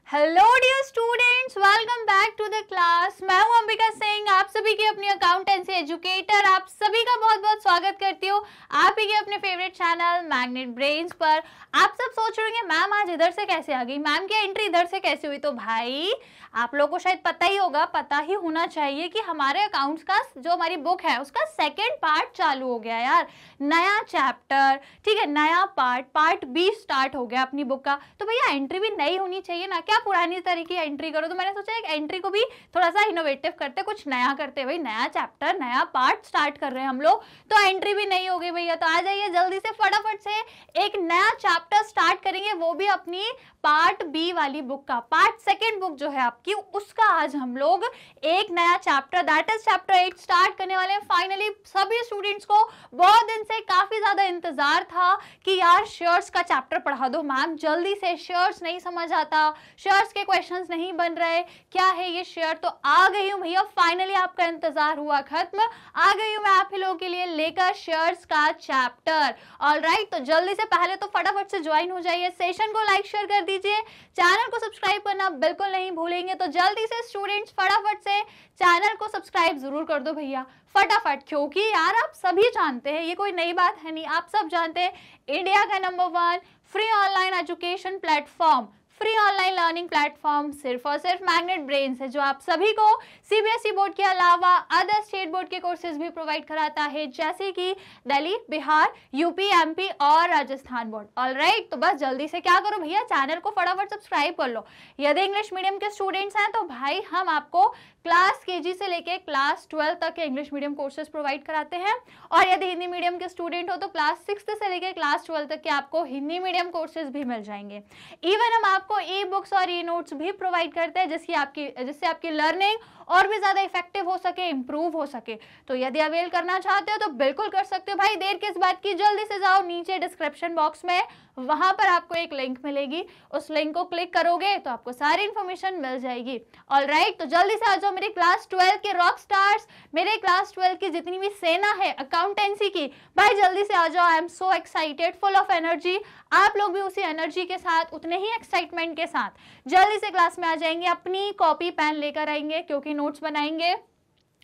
Hello dear students, welcome back to the class. मैं हूं अंबिका सिंह, आप सभी के अपनी अकाउंटेंसी एजुकेटर। आप सभी का बहुत बहुत स्वागत करती हूँ आप ही के अपने फेवरेट चैनल मैग्नेट ब्रेन्स पर। आप सब सोच रहे होंगे मैम आज इधर से कैसे आ गई, मैम की एंट्री इधर से कैसे हुई। तो भाई आप लोगों को शायद पता ही होगा, पता ही होना चाहिए कि हमारे अकाउंट्स का जो हमारी बुक है उसका सेकेंड पार्ट चालू हो गया यार। नया चैप्टर, ठीक है, नया पार्ट बी स्टार्ट हो गया अपनी बुक का। तो भैया एंट्री भी नई होनी चाहिए ना, क्या पुरानी तरीके की एंट्री करो। तो मैंने सोचा एक एंट्री को भी थोड़ा सा इनोवेटिव करते, कुछ नया करते। भाई नया चैप्टर नया पार्ट स्टार्ट कर रहे हैं हम लोग, तो एंट्री भी नई हो गई भैया। तो आ जाइए जल्दी से, फटाफट से एक नया चैप्टर स्टार्ट करेंगे, वो भी अपनी पार्ट बी वाली बुक का। पार्ट सेकेंड बुक जो है आपकी, उसका आज हम लोग एक नया chapter that is chapter 8 start करने वाले हैं। फाइनली सभी स्टूडेंट्स को बहुत दिन से काफी ज्यादा इंतजार था कि यार शेयर्स का चैप्टर पढ़ा दो मैम जल्दी से, शेयर्स नहीं समझ आता, शेयर्स के क्वेश्चंस नहीं बन रहे, क्या है ये शेयर। तो आ गई हूं भैया, फाइनली आपका इंतजार हुआ खत्म। आ गई हूं मैं आप ही लोगों के लिए लेकर शेयर्स का चैप्टर। ऑलराइट, तो जल्दी से पहले तो फटाफट से ज्वाइन हो जाइए, सेशन को लाइक शेयर कर दीजिए, चैनल को सब्सक्राइब करना बिल्कुल नहीं भूलेंगे। तो जल्दी से स्टूडेंट्स फटाफट से चैनल को सब्सक्राइब जरूर कर दो भैया, फटाफट, क्योंकि यार आप सभी जानते हैं, ये कोई नई बात है नहीं, आप सब जानते हैं इंडिया का number 1 free online education platform, free online learning platform सिर्फ और सिर्फ मैग्नेट ब्रेन्स है, जो आप सभी को सीबीएसई बोर्ड के अलावा अदर स्टेट बोर्ड के कोर्सेज भी प्रोवाइड कराता है, जैसे कि दिल्ली, बिहार, यूपी, एमपी और राजस्थान बोर्ड। ऑलराइट, तो बस जल्दी से क्या करो भैया, चैनल को फटाफट सब्सक्राइब कर लो। यदि इंग्लिश मीडियम के स्टूडेंट्स हैं तो भाई हम आपको क्लास केजी से लेके क्लास 12 तक के इंग्लिश मीडियम कोर्सेज प्रोवाइड कराते हैं, और यदि हिंदी मीडियम के स्टूडेंट हो तो क्लास 6 से लेके क्लास 12 तक के आपको हिंदी मीडियम कोर्सेज भी मिल जाएंगे। इवन हम आपको ई बुक्स और ई नोट्स भी प्रोवाइड करते हैं, जिससे आपकी लर्निंग और भी ज्यादा इफेक्टिव हो सके, इंप्रूव हो सके। तो यदि अवेल करना चाहते हो तो बिल्कुल कर सकते हो भाई, देर किस बात की, जल्दी से जाओ नीचे डिस्क्रिप्शन बॉक्स में, वहां पर आपको एक लिंक मिलेगी, उस लिंक को क्लिक करोगे तो आपको सारी इंफॉर्मेशन मिल जाएगी। ऑलराइट, तो जल्दी से आ जाओ मेरे क्लास 12 के रॉक स्टार्स, मेरे क्लास 12 की जितनी भी सेना है अकाउंटेंसी की, भाई जल्दी से आ जाओ। I am so excited, full of energy. आप लोग भी उसी एनर्जी के साथ, उतने ही एक्साइटमेंट के साथ जल्दी से क्लास में आ जाएंगे, अपनी कॉपी पेन लेकर आएंगे, क्योंकि नोट्स बनाएंगे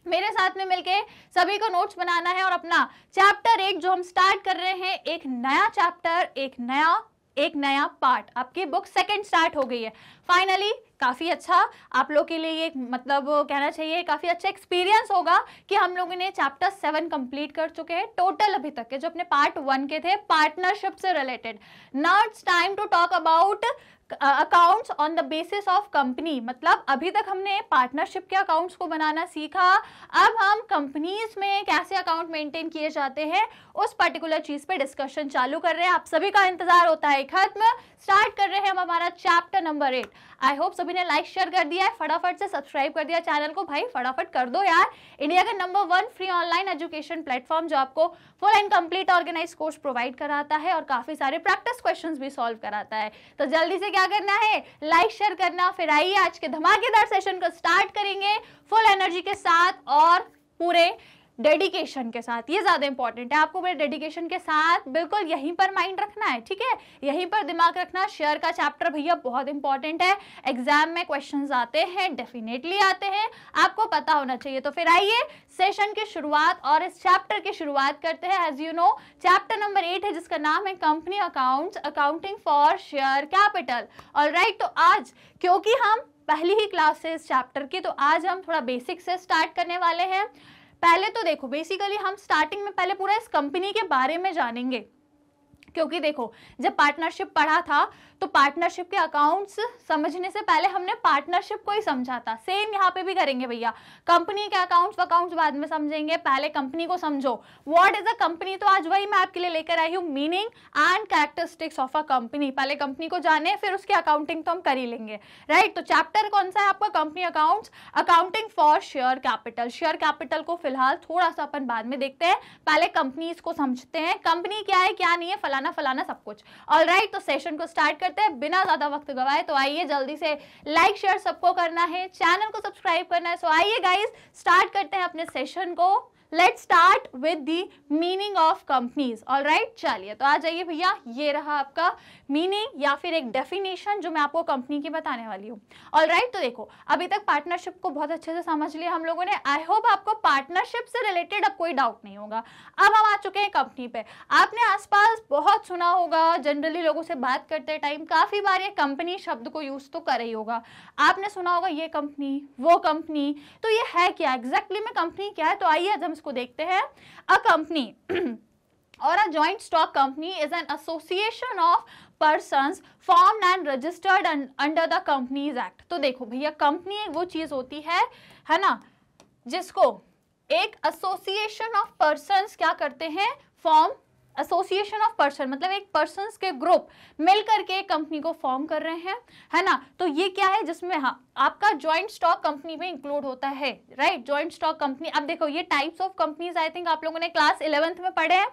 मेरे साथ में मिलके, सभी को नोट्स बनाना है। और अपना चैप्टर 8 जो हम स्टार्ट कर रहे हैं, एक नया चैप्टर, एक नया पार्ट, आपकी बुक सेकंड स्टार्ट हो गई है फाइनली। काफी अच्छा आप लोग के लिए ये मतलब कहना चाहिए काफी अच्छा एक्सपीरियंस होगा कि हम लोगों ने चैप्टर 7 कंप्लीट कर चुके हैं टोटल अभी तक के, जो अपने पार्ट 1 के थे पार्टनरशिप से related. Now it's time to talk about accounts on the basis of company. मतलब अभी तक हमने पार्टनरशिप के अकाउंट्स को बनाना सीखा, अब हम कंपनीज में कैसे अकाउंट मेंटेन किए जाते हैं उस पर्टिकुलर चीज पे डिस्कशन चालू कर रहे हैं। आप सभी का इंतजार होता है खत्म, स्टार्ट कर रहे हैं हम हमारा चैप्टर नंबर 8। आई होप सभी ने लाइक शेयर कर दिया है, फटाफट से सब्सक्राइब कर दिया चैनल को, भाई फटाफट कर दो यार। इंडिया का number 1 free online education platform, जो आपको full and complete organise course provide कराता है और काफी सारे प्रैक्टिस क्वेश्चंस भी सॉल्व कराता है। तो जल्दी से क्या करना है, लाइक शेयर करना। फिर आइए आज के धमाकेदार सेशन को स्टार्ट करेंगे फुल एनर्जी के साथ और पूरे डेडिकेशन के साथ। ये ज्यादा इंपॉर्टेंट है, आपको मेरे डेडिकेशन के साथ बिल्कुल यहीं पर माइंड रखना है, ठीक है, यहीं पर दिमाग रखना। शेयर का चैप्टर भैया बहुत इंपॉर्टेंट है, एग्जाम में क्वेश्चंस आते हैं, डेफिनेटली आते हैं, आपको पता होना चाहिए। तो फिर आइए सेशन की शुरुआत और इस चैप्टर की शुरुआत करते हैं। As you know chapter number 8 है, जिसका नाम है company accounts, accounting for share capital. Alright, तो आज क्योंकि हम पहली ही क्लास से इस चैप्टर की, तो आज हम थोड़ा बेसिक से स्टार्ट करने वाले हैं। पहले तो देखो बेसिकली हम स्टार्टिंग में पहले पूरा इस कंपनी के बारे में जानेंगे, क्योंकि देखो जब पार्टनरशिप पढ़ा था तो पार्टनरशिप के अकाउंट्स समझने से पहले हमने पार्टनरशिप को ही समझा था। सेम यहाँ पे भी करेंगे भैया, कंपनी के अकाउंट्स बाद में समझेंगे, पहले कंपनी को समझो, व्हाट इज अ कंपनी। तो आज वही मैं आपके लिए लेकर आई हूँ, meaning and characteristics of a company. पहले कंपनी को जाने, फिर उसकी अकाउंटिंग तो हम कर ही लेंगे, राइट। तो चैप्टर कौन सा है आपका, company accounts, accounting for share capital. Share capital को फिलहाल थोड़ा सा अपन बाद में देखते हैं, पहले कंपनीज को समझते हैं, कंपनी क्या है क्या नहीं है, फलाना फलाना सब कुछ। ऑलराइट, तो सेशन को स्टार्ट करते हैं बिना ज्यादा वक्त गवाए। तो आइए जल्दी से लाइक शेयर सबको करना है, चैनल को सब्सक्राइब करना है। सो आइए गाइस स्टार्ट करते हैं अपने सेशन को। Let's start with the meaning of companies. Alright, चलिए तो आ जाइए भैया, ये रहा आपका मीनिंग या फिर एक डेफिनेशन जो मैं आपको कंपनी की बताने वाली हूँ। ऑलराइट, तो देखो अभी तक पार्टनरशिप को बहुत अच्छे से समझ लिया हम लोगों ने। आई होप आपको पार्टनरशिप से रिलेटेड अब कोई डाउट नहीं होगा। अब हम आ चुके हैं कंपनी पे। आपने आसपास बहुत सुना होगा, जनरली लोगों से बात करते टाइम काफी बार ये कंपनी शब्द को यूज तो कर ही होगा। आपने सुना होगा ये कंपनी, वो कंपनी, तो ये है क्या एग्जैक्टली में कंपनी क्या है? तो आइए आज हम इसको देखते हैं। A company or a joint stock company is an association of persons formed and registered under the Companies Act। तो देखो भैया, कंपनी एक वो चीज होती है ना, जिसको एक एसोसिएशन ऑफ पर्सन्स क्या करते हैं, फॉर्म। एसोसिएशन ऑफ पर्सन मतलब एक पर्सन्स के ग्रुप मिल करके एक कंपनी को फॉर्म कर रहे हैं, है ना। तो ये क्या है, जिसमें हाँ आपका जॉइंट स्टॉक कंपनी में इंक्लूड होता है, राइट। जॉइंट स्टॉक कंपनी, अब देखो ये types of companies I think आप लोगों ने क्लास 11th में पढ़े हैं।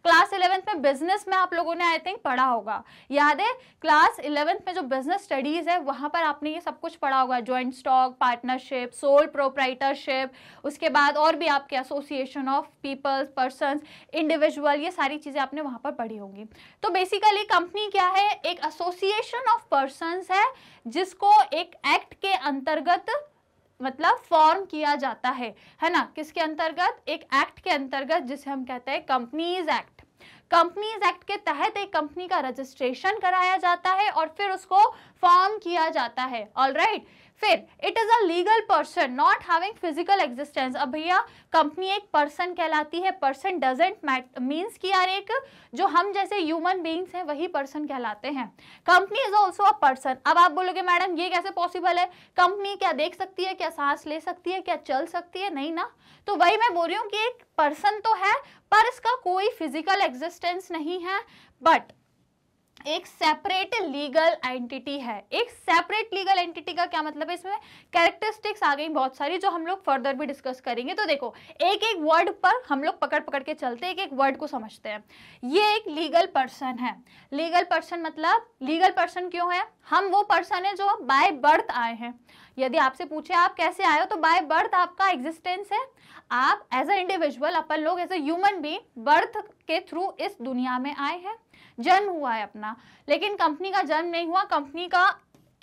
क्लास 11th में बिजनेस में आप लोगों ने आई थिंक पढ़ा होगा, याद है? क्लास 11th में जो बिजनेस स्टडीज है वहां पर आपने ये सब कुछ पढ़ा होगा, joint stock, partnership, sole proprietorship, उसके बाद और भी आपके association of peoples, persons, individual, ये सारी चीजें आपने वहां पर पढ़ी होंगी। तो बेसिकली कंपनी क्या है, एक एसोसिएशन ऑफ पर्सन्स है जिसको एक एक्ट के अंतर्गत मतलब फॉर्म किया जाता है ना। किसके अंतर्गत? एक एक्ट के अंतर्गत, जिसे हम कहते हैं कंपनीज एक्ट। कंपनीज एक्ट के तहत एक कंपनी का रजिस्ट्रेशन कराया जाता है और फिर उसको फॉर्म किया जाता है। ऑलराइट, फिर it is a legal person not having physical existence. अब भैया कंपनी एक पर्सन कहलाती है। पर्सन डजंट मीन्स कि यार एक जो हम जैसे ह्यूमन बीइंग्स हैं वही पर्सन कहलाते हैं। Company is also a person. अब आप बोलोगे मैडम ये कैसे पॉसिबल है, कंपनी क्या देख सकती है, क्या सांस ले सकती है, क्या चल सकती है? नहीं ना। तो वही मैं बोल रही हूँ कि एक पर्सन तो है पर इसका कोई फिजिकल एग्जिस्टेंस नहीं है, बट एक सेपरेट लीगल एंटिटी है। एक सेपरेट लीगल एंटिटी का क्या मतलब है, इसमें कैरेक्टरिस्टिक्स आ गई बहुत सारी जो हम लोग फर्दर भी डिस्कस करेंगे। तो देखो एक एक वर्ड पर हम लोग पकड़ पकड़ के चलते हैं, एक एक वर्ड को समझते हैं। ये एक लीगल पर्सन है। लीगल पर्सन मतलब लीगल पर्सन क्यों है? हम वो पर्सन है जो बाय बर्थ आए हैं। यदि आपसे पूछे आप कैसे आए हो, तो बाय बर्थ आपका एग्जिस्टेंस है। आप एज अ इंडिविजुअल, अपन लोग as a human being birth के थ्रू इस दुनिया में आए हैं, जन्म हुआ है अपना। लेकिन कंपनी का जन्म नहीं हुआ। कंपनी का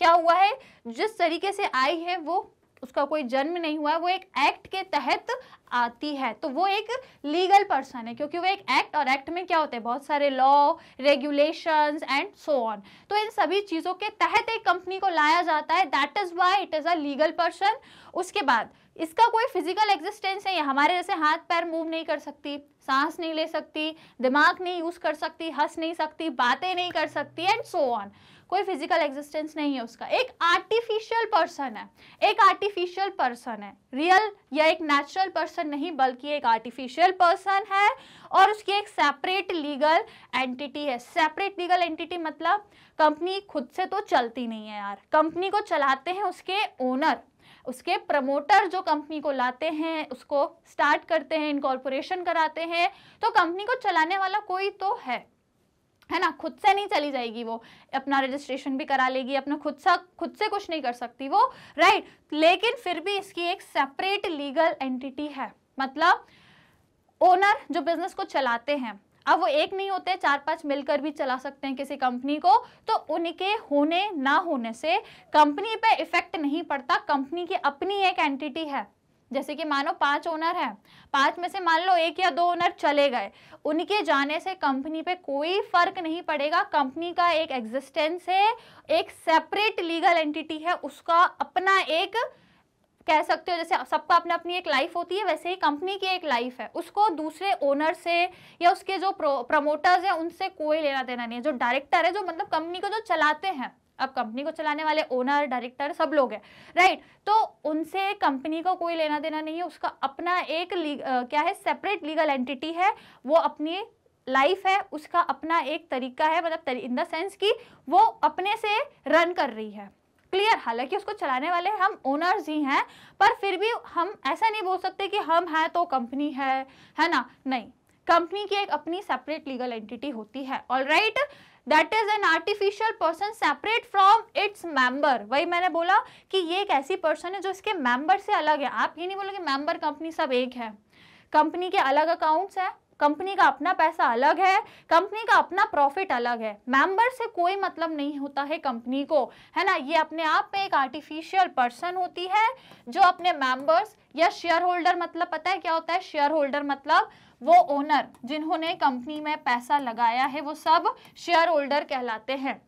क्या हुआ है, जिस तरीके से आई है वो उसका कोई जन्म नहीं हुआ है, वो एक एक्ट के तहत आती है, तो वो एक लीगल पर्सन है, क्योंकि वो एक एक्ट, और एक्ट में क्या होते हैं, बहुत सारे law, regulations and so on. तो इन सभी चीजों के तहत एक कंपनी को लाया जाता है, that is why it is a legal person. उसके बाद इसका कोई फिजिकल एग्जिस्टेंस है, हमारे जैसे हाथ पैर मूव नहीं कर सकती, सांस नहीं ले सकती, दिमाग नहीं यूज कर सकती, हंस नहीं सकती, बातें नहीं कर सकती एंड सो ऑन। कोई फिजिकल एग्जिस्टेंस नहीं है उसका। एक आर्टिफिशियल पर्सन है, एक आर्टिफिशियल पर्सन है, रियल या एक नेचुरल पर्सन नहीं, बल्कि एक आर्टिफिशियल पर्सन है और उसकी एक सेपरेट लीगल एंटिटी है। सेपरेट लीगल एंटिटी मतलब कंपनी खुद से तो चलती नहीं है यार, कंपनी को चलाते हैं उसके ओनर, उसके प्रमोटर जो कंपनी को लाते हैं, उसको स्टार्ट करते हैं, इनकॉर्पोरेशन कराते हैं। तो कंपनी को चलाने वाला कोई तो है ना, खुद से नहीं चली जाएगी वो, अपना रजिस्ट्रेशन भी करा लेगी, अपना खुद से कुछ नहीं कर सकती वो, राइट। लेकिन फिर भी इसकी एक सेपरेट लीगल एंटिटी है, मतलब ओनर जो बिजनेस को चलाते हैं, अब वो एक नहीं होते, 4-5 मिलकर भी चला सकते हैं किसी कंपनी को। तो उनके होने ना होने से कंपनी पे इफेक्ट नहीं पड़ता। कंपनी की अपनी एक एंटिटी है, जैसे कि मानो 5 ओनर हैं, 5 में से मान लो 1 या 2 ओनर चले गए, उनके जाने से कंपनी पे कोई फर्क नहीं पड़ेगा। कंपनी का एक एग्जिस्टेंस है, एक सेपरेट लीगल एंटिटी है, उसका अपना एक, कह सकते हो जैसे सबका अपना अपनी एक लाइफ होती है, वैसे ही कंपनी की एक लाइफ है, उसको दूसरे ओनर से या उसके जो प्रमोटर्स हैं उनसे कोई लेना देना नहीं है। जो डायरेक्टर है, जो मतलब कंपनी को जो चलाते हैं, अब कंपनी को चलाने वाले ओनर, डायरेक्टर सब लोग हैं, राइट, तो उनसे कंपनी को कोई लेना देना नहीं है। उसका अपना एक क्या है, सेपरेट लीगल एंटिटी है, वो अपनी लाइफ है, उसका अपना एक तरीका है, मतलब इन द सेंस कि वो अपने से रन कर रही है। क्लियर? हालांकि उसको चलाने वाले हम ओनर्स ही हैं, पर फिर भी हम ऐसा नहीं बोल सकते कि हम हैं तो कंपनी है ना, नहीं, कंपनी की एक अपनी सेपरेट लीगल एंटिटी होती है। Alright, that is an artificial person separate from its member. वही मैंने बोला कि ये एक ऐसी पर्सन है जो इसके मेंबर से अलग है। आप ये नहीं बोलोगे मेंबर कंपनी सब एक है। कंपनी के अलग अकाउंट्स हैं, कंपनी का अपना पैसा अलग है, कंपनी का अपना प्रॉफिट अलग है, मेंबर से कोई मतलब नहीं होता है कंपनी को, है ना। ये अपने आप में एक आर्टिफिशियल पर्सन होती है जो अपने मेंबर्स या शेयर होल्डर, मतलब पता है क्या होता है शेयर होल्डर, मतलब वो ओनर जिन्होंने कंपनी में पैसा लगाया है वो सब शेयर होल्डर कहलाते हैं।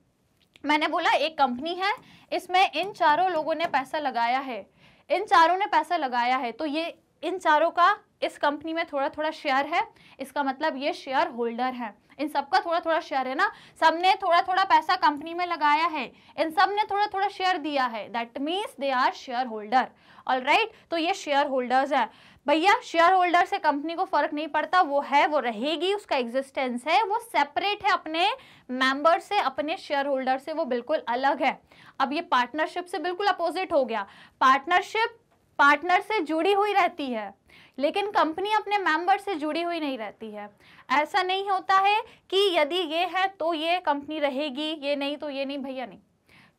मैंने बोला एक कंपनी है, इसमें इन चारों लोगों ने पैसा लगाया है, इन चारों ने पैसा लगाया है, तो ये इन चारों का इस कंपनी में थोड़ा थोड़ा शेयर है, इसका मतलब ये शेयर होल्डर है। इन सबका थोड़ा थोड़ा शेयर है ना, सबने थोड़ा थोड़ा पैसा कंपनी में लगाया है, इन सब ने थोड़ा थोड़ा शेयर दिया है, that means they are shareholder. Alright, तो ये शेयर होल्डर्स है भैया। शेयर होल्डर से कंपनी को फर्क नहीं पड़ता, वो है, वो रहेगी, उसका एग्जिस्टेंस है, वो सेपरेट है अपने मेंबर से, अपने शेयर होल्डर से वो बिल्कुल अलग है। अब ये पार्टनरशिप से बिल्कुल अपोजिट हो गया। पार्टनरशिप पार्टनर से जुड़ी हुई रहती है, लेकिन कंपनी अपने मेंबर से जुड़ी हुई नहीं रहती है। ऐसा नहीं होता है कि यदि ये है तो ये कंपनी रहेगी, ये नहीं तो ये नहीं, भैया नहीं।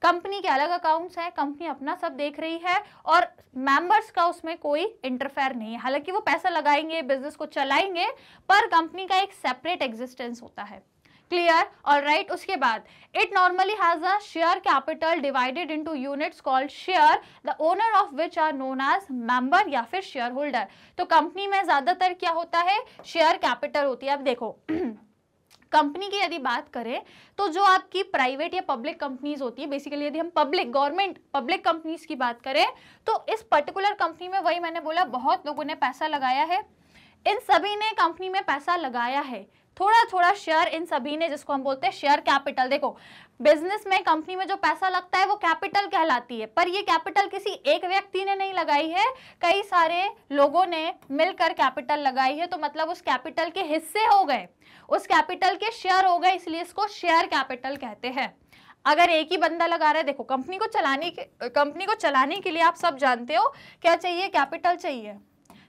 कंपनी के अलग अकाउंट्स हैं, कंपनी अपना सब देख रही है और मेंबर्स का उसमें कोई इंटरफेयर नहीं है। हालांकि वो पैसा लगाएंगे, बिजनेस को चलाएंगे, पर कंपनी का एक सेपरेट एग्जिस्टेंस होता है। क्लियर? ऑलराइट, उसके बाद it normally has a share capital divided into units called share, the owner of which are known as member या फिर शेयर होल्डर। तो कंपनी में ज्यादातर क्या होता है, शेयर कैपिटल होती है। अब देखो कंपनी की यदि बात करें तो जो आपकी प्राइवेट या पब्लिक कंपनीज होती है, बेसिकली यदि हम पब्लिक गवर्नमेंट पब्लिक कंपनीज की बात करें तो इस पर्टिकुलर कंपनी में वही मैंने बोला बहुत लोगों ने पैसा लगाया है, इन सभी ने कंपनी में पैसा लगाया है, थोड़ा थोड़ा शेयर इन सभी ने, जिसको हम बोलते हैं शेयर कैपिटल। देखो बिजनेस में कंपनी में जो पैसा लगता है वो कैपिटल कहलाती है, पर ये कैपिटल किसी एक व्यक्ति ने नहीं लगाई है, कई सारे लोगों ने मिलकर कैपिटल लगाई है, तो मतलब उस कैपिटल के हिस्से हो गए, उस कैपिटल के शेयर हो गए, इसलिए इसको शेयर कैपिटल कहते हैं। अगर एक ही बंदा लगा रहा है, देखो कंपनी को चलाने के लिए आप सब जानते हो क्या चाहिए, कैपिटल चाहिए,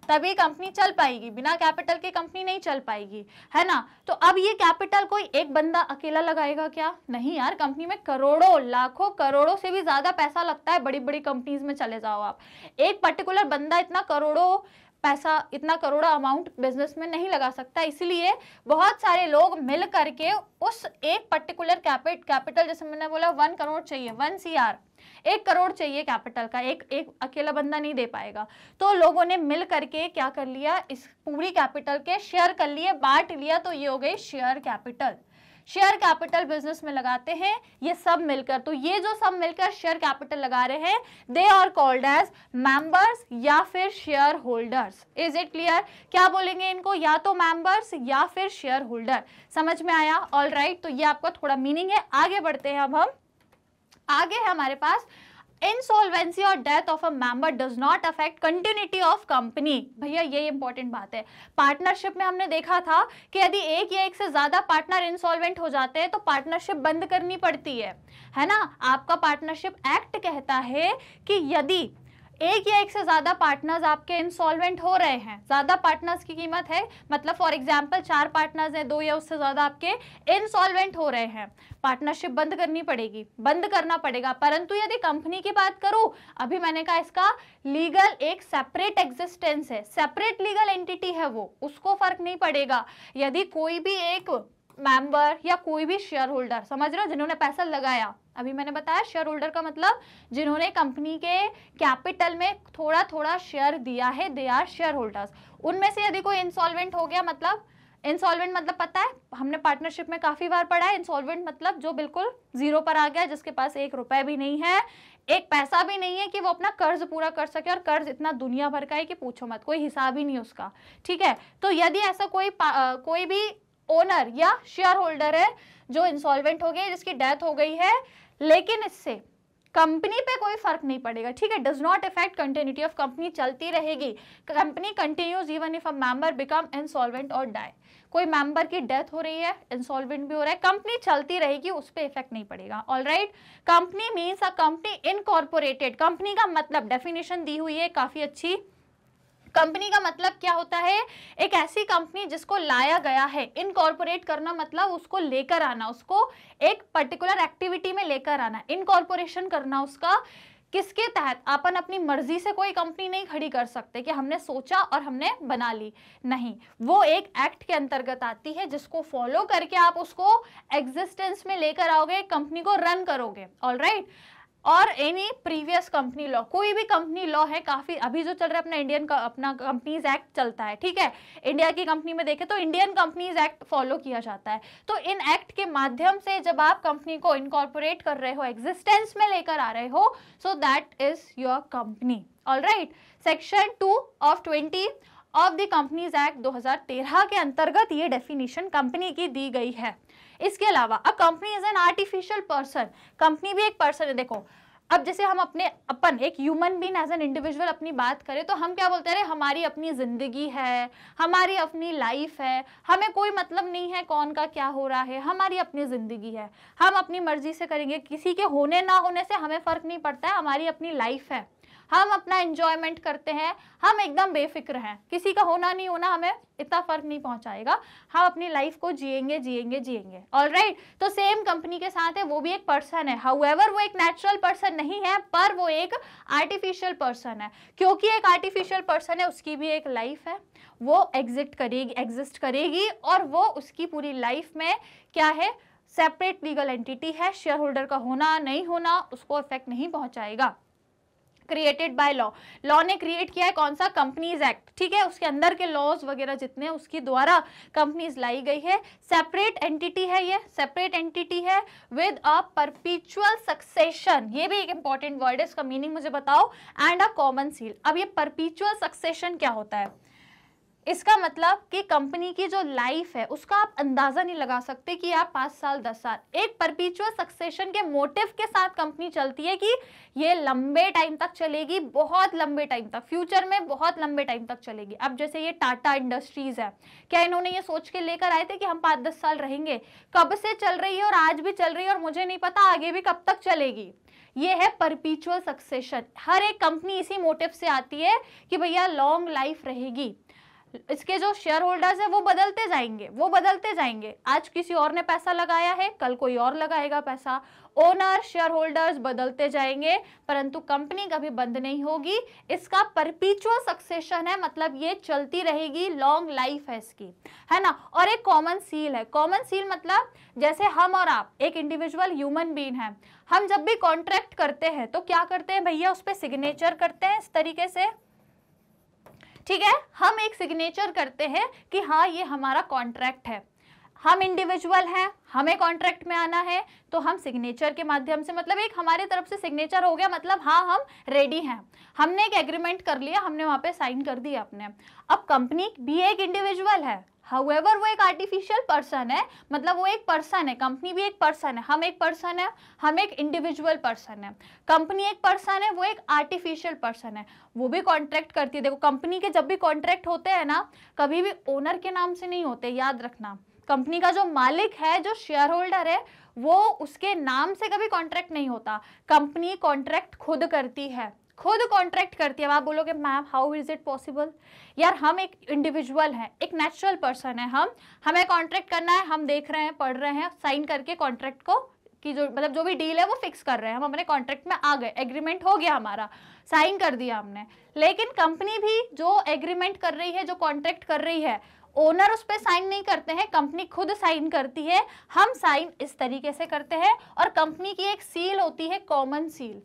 तभी कंपनी चल पाएगी, बिना कैपिटल के कंपनी नहीं चल पाएगी, है ना। तो अब ये कैपिटल कोई एक बंदा अकेला लगाएगा क्या? नहीं यार, कंपनी में करोड़ों लाखों करोड़ों से भी ज्यादा पैसा लगता है, बड़ी बड़ी कंपनीज में चले जाओ आप, एक पर्टिकुलर बंदा इतना करोड़ों पैसा, इतना करोड़ा अमाउंट बिजनेस में नहीं लगा सकता, इसलिए बहुत सारे लोग मिल करके उस एक पर्टिकुलर कैपिटल, जैसे मैंने बोला 1 करोड़ चाहिए, 1 CR, 1 करोड़ चाहिए कैपिटल का, एक अकेला बंदा नहीं दे पाएगा, तो लोगों ने मिल करके क्या कर लिया, इस पूरी कैपिटल के शेयर कर लिए, बांट लिया, तो ये हो गई share capital. Share capital business में लगाते हैं ये सब मिलकर, तो ये जो सब मिलकर शेयर कैपिटल लगा रहे हैं, they are called as members या फिर shareholders. Is it clear? क्या बोलेंगे इनको, या तो मेंबर्स या फिर शेयर होल्डर। समझ में आया? ऑल राइट, तो ये आपका थोड़ा मीनिंग है। आगे बढ़ते हैं, अब हम आगे है हमारे पास, इंसॉल्वेंसी और death of a member does not affect continuity of company. भैया ये इंपॉर्टेंट बात है, पार्टनरशिप में हमने देखा था कि यदि एक या एक से ज्यादा पार्टनर इंसॉल्वेंट हो जाते हैं तो पार्टनरशिप बंद करनी पड़ती है ना। आपका पार्टनरशिप एक्ट कहता है कि यदि एक या एक से ज्यादा पार्टनर्स आपके इंसॉल्वेंट हो रहे हैं, ज्यादा पार्टनर्स की कीमत है, मतलब फॉर एग्जांपल 4 पार्टनर्स हैं, 2 या उससे ज्यादा आपके इंसॉल्वेंट हो रहे हैं, पार्टनरशिप बंद करनी पड़ेगी, बंद करना पड़ेगा। परंतु यदि कंपनी की बात करूं, अभी मैंने कहा इसका लीगल एक सेपरेट एग्जिस्टेंस है, सेपरेट लीगल एंटिटी है वो, उसको फर्क नहीं पड़ेगा। यदि कोई भी एक मेंबर या कोई भी शेयर होल्डर, समझ रहे हो, जिन्होंने पैसा लगाया, अभी मैंने बताया शेयर होल्डर का मतलब जिन्होंने कंपनी के कैपिटल में थोड़ा थोड़ा शेयर दिया है, दे आर शेयर होल्डर्स। उनमें से यदि कोई इंसॉल्वेंट हो गया, मतलब इंसॉल्वेंट मतलब पता है, हमने पार्टनरशिप में काफी बार पढ़ा है, इंसॉल्वेंट मतलब जो बिल्कुल जीरो पर आ गया, जिसके पास 1 रुपए भी नहीं है, एक पैसा भी नहीं है कि वो अपना कर्ज पूरा कर सके, और कर्ज इतना दुनिया भर का है कि पूछो मत, कोई हिसाब ही नहीं उसका, ठीक है। तो यदि ऐसा कोई भी ओनर या शेयर होल्डर है जो इंसॉल्वेंट हो गया, जिसकी डेथ हो गई है, लेकिन इससे कंपनी पे कोई फर्क नहीं पड़ेगा, ठीक है, does not effect continuity of company, चलती रहेगी, company continues even if a member become insolvent और डाई। कोई मेंबर की डेथ हो रही है, इंसॉल्वेंट भी हो रहा है, कंपनी चलती रहेगी, उस पर इफेक्ट नहीं पड़ेगा। Alright, company means a company incorporated. Company का मतलब डेफिनेशन दी हुई है काफी अच्छी। कंपनी का मतलब क्या होता है, एक ऐसी कंपनी जिसको लाया गया है, इनकॉर्पोरेट करना मतलब उसको लेकर आना, उसको एक पर्टिकुलर एक्टिविटी में लेकर आना, इनकॉर्पोरेशन करना उसका, किसके तहत? अपन अपनी मर्जी से कोई कंपनी नहीं खड़ी कर सकते कि हमने सोचा और हमने बना ली, नहीं, वो एक एक्ट के अंतर्गत आती है जिसको फॉलो करके आप उसको एग्जिस्टेंस में लेकर आओगे, कंपनी को रन करोगे। ऑलराइट, और एनी प्रीवियस कंपनी लॉ, कोई भी कंपनी लॉ है, काफी अभी जो चल रहा है अपना इंडियन का अपना कंपनीज एक्ट चलता है, ठीक है, इंडिया की कंपनी में देखें तो इंडियन कंपनीज एक्ट फॉलो किया जाता है। तो इन एक्ट के माध्यम से जब आप कंपनी को इनकॉर्पोरेट कर रहे हो, एग्जिस्टेंस में लेकर आ रहे हो, so that is your company. Alright, section 2 of 20 of the companies act 2013 के अंतर्गत ये डेफिनेशन कंपनी की दी गई है। इसके अलावा a company is an artificial person, company भी एक पर्सन है। देखो, अब जैसे हम अपन एक human being as an individual अपनी बात करें तो हम क्या बोलते हैं, हमारी अपनी जिंदगी है, हमारी अपनी लाइफ है, हमें कोई मतलब नहीं है कौन का क्या हो रहा है, हमारी अपनी जिंदगी है, हम अपनी मर्जी से करेंगे, किसी के होने ना होने से हमें फर्क नहीं पड़ता है, हमारी अपनी लाइफ है, हम अपना एंजॉयमेंट करते हैं, हम एकदम बेफिक्र हैं, किसी का होना नहीं होना हमें इतना फर्क नहीं पहुंचाएगा, हम अपनी लाइफ को जिएंगे जिएंगे जिएंगे। ऑलराइट, तो सेम कंपनी के साथ है, वो भी एक पर्सन है, हाउएवर वो एक नेचुरल पर्सन नहीं है, पर वो एक आर्टिफिशियल पर्सन है। क्योंकि एक आर्टिफिशियल पर्सन है, उसकी भी एक लाइफ है, वो एग्जिस्ट करेगी और वो उसकी पूरी लाइफ में क्या है, सेपरेट लीगल एंटिटी है, शेयर होल्डर का होना नहीं होना उसको इफेक्ट नहीं पहुंचाएगा। क्रिएटेड बाय लॉ, लॉ ने क्रिएट किया है, कौन सा, कंपनीज एक्ट, ठीक है, उसके अंदर के लॉज वगैरह जितने उसके द्वारा कंपनीज लाई गई है। सेपरेट एंटिटी है, ये सेपरेट एंटिटी है विद अ परपेचुअल सक्सेशन, ये भी एक इंपॉर्टेंट वर्ड है, इसका मीनिंग मुझे बताओ, एंड अ कॉमन सील। अब ये परपेचुअल सक्सेशन क्या होता है? इसका मतलब कि कंपनी की जो लाइफ है उसका आप अंदाजा नहीं लगा सकते कि यार 5 साल 10 साल, एक परपेचुअल सक्सेशन के मोटिव के साथ कंपनी चलती है कि ये लंबे टाइम तक चलेगी, बहुत लंबे टाइम तक, फ्यूचर में बहुत लंबे टाइम तक चलेगी। अब जैसे ये टाटा इंडस्ट्रीज है, क्या इन्होंने ये सोच के लेकर आए थे कि हम 5-10 साल रहेंगे? कब से चल रही है और आज भी चल रही है और मुझे नहीं पता आगे भी कब तक चलेगी। ये है परपेचुअल सक्सेशन। हर एक कंपनी इसी मोटिव से आती है कि भैया लॉन्ग लाइफ रहेगी, इसके जो शेयर होल्डर्स है वो बदलते जाएंगे, वो बदलते जाएंगे, आज किसी और ने पैसा लगाया है, कल कोई और लगाएगा पैसा, ओनर शेयर होल्डर्स बदलते जाएंगे, परंतु कंपनी कभी बंद नहीं होगी। इसका परपेचुअल सक्सेशन है, मतलब ये चलती रहेगी, लॉन्ग लाइफ है इसकी, है ना। और एक कॉमन सील है, कॉमन सील मतलब जैसे हम और आप एक इंडिविजुअल ह्यूमन बीइंग है, हम जब भी कॉन्ट्रैक्ट करते हैं तो क्या करते हैं भैया, उस पर सिग्नेचर करते हैं इस तरीके से, ठीक है, हम एक सिग्नेचर करते हैं कि हाँ ये हमारा कॉन्ट्रैक्ट है, हम इंडिविजुअल हैं, हमें कॉन्ट्रैक्ट में आना है, तो हम सिग्नेचर के माध्यम से, मतलब एक हमारी तरफ से सिग्नेचर हो गया, मतलब हाँ हम रेडी हैं, हमने एक एग्रीमेंट कर लिया, हमने वहां पे साइन कर दिया अपने। अब कंपनी भी एक इंडिविजुअल है, हाउएवर वो एक आर्टिफिशियल पर्सन है, मतलब वो एक पर्सन है, कंपनी भी एक पर्सन है, हम एक पर्सन है, हम एक इंडिविजुअल पर्सन है, कंपनी एक पर्सन है, वो एक आर्टिफिशियल पर्सन है, वो भी कॉन्ट्रैक्ट करती है। देखो कंपनी के जब भी कॉन्ट्रैक्ट होते हैं ना, कभी भी ओनर के नाम से नहीं होते, याद रखना, कंपनी का जो मालिक है, जो शेयर होल्डर है, वो उसके नाम से कभी कॉन्ट्रैक्ट नहीं होता, कंपनी कॉन्ट्रैक्ट खुद करती है, खुद कॉन्ट्रैक्ट करती है। अब आप बोलोगे ma'am how is it possible, यार हम एक इंडिविजुअल हैं, एक नेचुरल पर्सन है, हमें कॉन्ट्रैक्ट करना है, हम देख रहे हैं, पढ़ रहे हैं, साइन करके कॉन्ट्रैक्ट को कि जो मतलब जो भी डील है वो फिक्स कर रहे हैं, हम अपने कॉन्ट्रैक्ट में आ गए, एग्रीमेंट हो गया हमारा, साइन कर दिया हमने। लेकिन कंपनी भी जो एग्रीमेंट कर रही है, जो कॉन्ट्रैक्ट कर रही है, ओनर उस पर साइन नहीं करते हैं, कंपनी खुद साइन करती है, हम साइन इस तरीके से करते हैं। और कंपनी की एक सील होती है, कॉमन सील,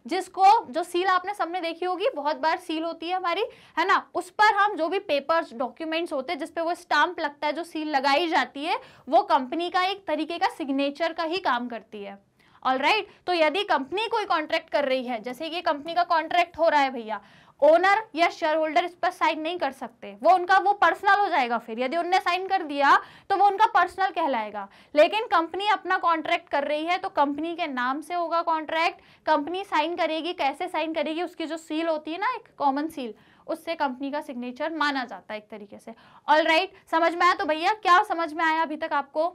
जिसको जो सील आपने सबने देखी होगी, बहुत बार सील होती है हमारी, है ना, उस पर हम जो भी पेपर्स डॉक्यूमेंट्स होते हैं जिसपे वो स्टाम्प लगता है, जो सील लगाई जाती है, वो कंपनी का एक तरीके का सिग्नेचर का ही काम करती है। ऑलराइट, तो यदि कंपनी कोई कॉन्ट्रैक्ट कर रही है, जैसे कि कंपनी का कॉन्ट्रैक्ट हो रहा है भैया, ओनर या शेयर होल्डर इस पर साइन नहीं कर सकते, वो उनका वो पर्सनल हो जाएगा, फिर यदि उनने साइन कर दिया तो वो उनका पर्सनल कहलाएगा। लेकिन कंपनी अपना कॉन्ट्रैक्ट कर रही है तो कंपनी के नाम से होगा कॉन्ट्रैक्ट, कंपनी साइन करेगी, कैसे साइन करेगी, उसकी जो सील होती है ना, एक कॉमन सील, उससे कंपनी का सिग्नेचर माना जाता है एक तरीके से। ऑलराइट, समझ में आया? तो भैया क्या समझ में आया अभी तक आपको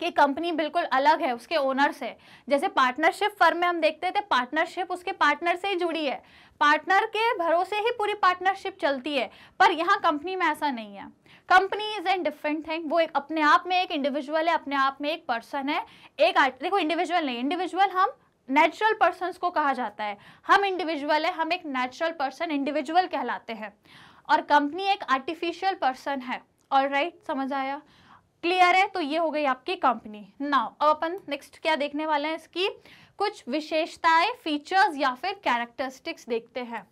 कि कंपनी बिल्कुल अलग है उसके ओनर से। जैसे पार्टनरशिप फर्म में हम देखते थे, पार्टनरशिप उसके पार्टनर से ही जुड़ी है, पार्टनर के भरोसे ही पूरी पार्टनरशिप चलती है, पर यहाँ कंपनी में ऐसा नहीं है। Company is an different thing, वो एक अपने आप में एक इंडिविजुअल है, अपने आप में एक पर्सन है, एक देखो इंडिविजुअल नहीं, इंडिविजुअल हम नेचुरल पर्सन्स को कहा जाता है। हम इंडिविजुअल है, हम एक नेचुरल पर्सन इंडिविजुअल कहलाते हैं, और कंपनी एक आर्टिफिशियल पर्सन है। ऑलराइट, समझ आया, क्लियर है? तो ये हो गई आपकी कंपनी। नाउ अब अपन नेक्स्ट क्या देखने वाले हैं, इसकी कुछ विशेषताएं, फीचर्स या फिर कैरेक्टरिस्टिक्स देखते हैं,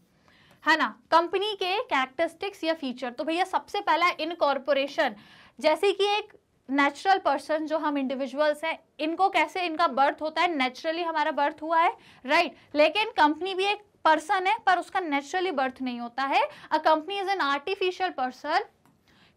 है ना। कंपनी के कैरेक्टरिस्टिक्स या फीचर, तो भैया सबसे पहला इनकॉर्पोरेशन। जैसे कि एक नेचुरल पर्सन जो हम इंडिविजुअल्स हैं, इनको कैसे इनका बर्थ होता है, नेचुरली हमारा बर्थ हुआ है, राइट। लेकिन कंपनी भी एक पर्सन है पर उसका नेचुरली बर्थ नहीं होता है। A company is an artificial person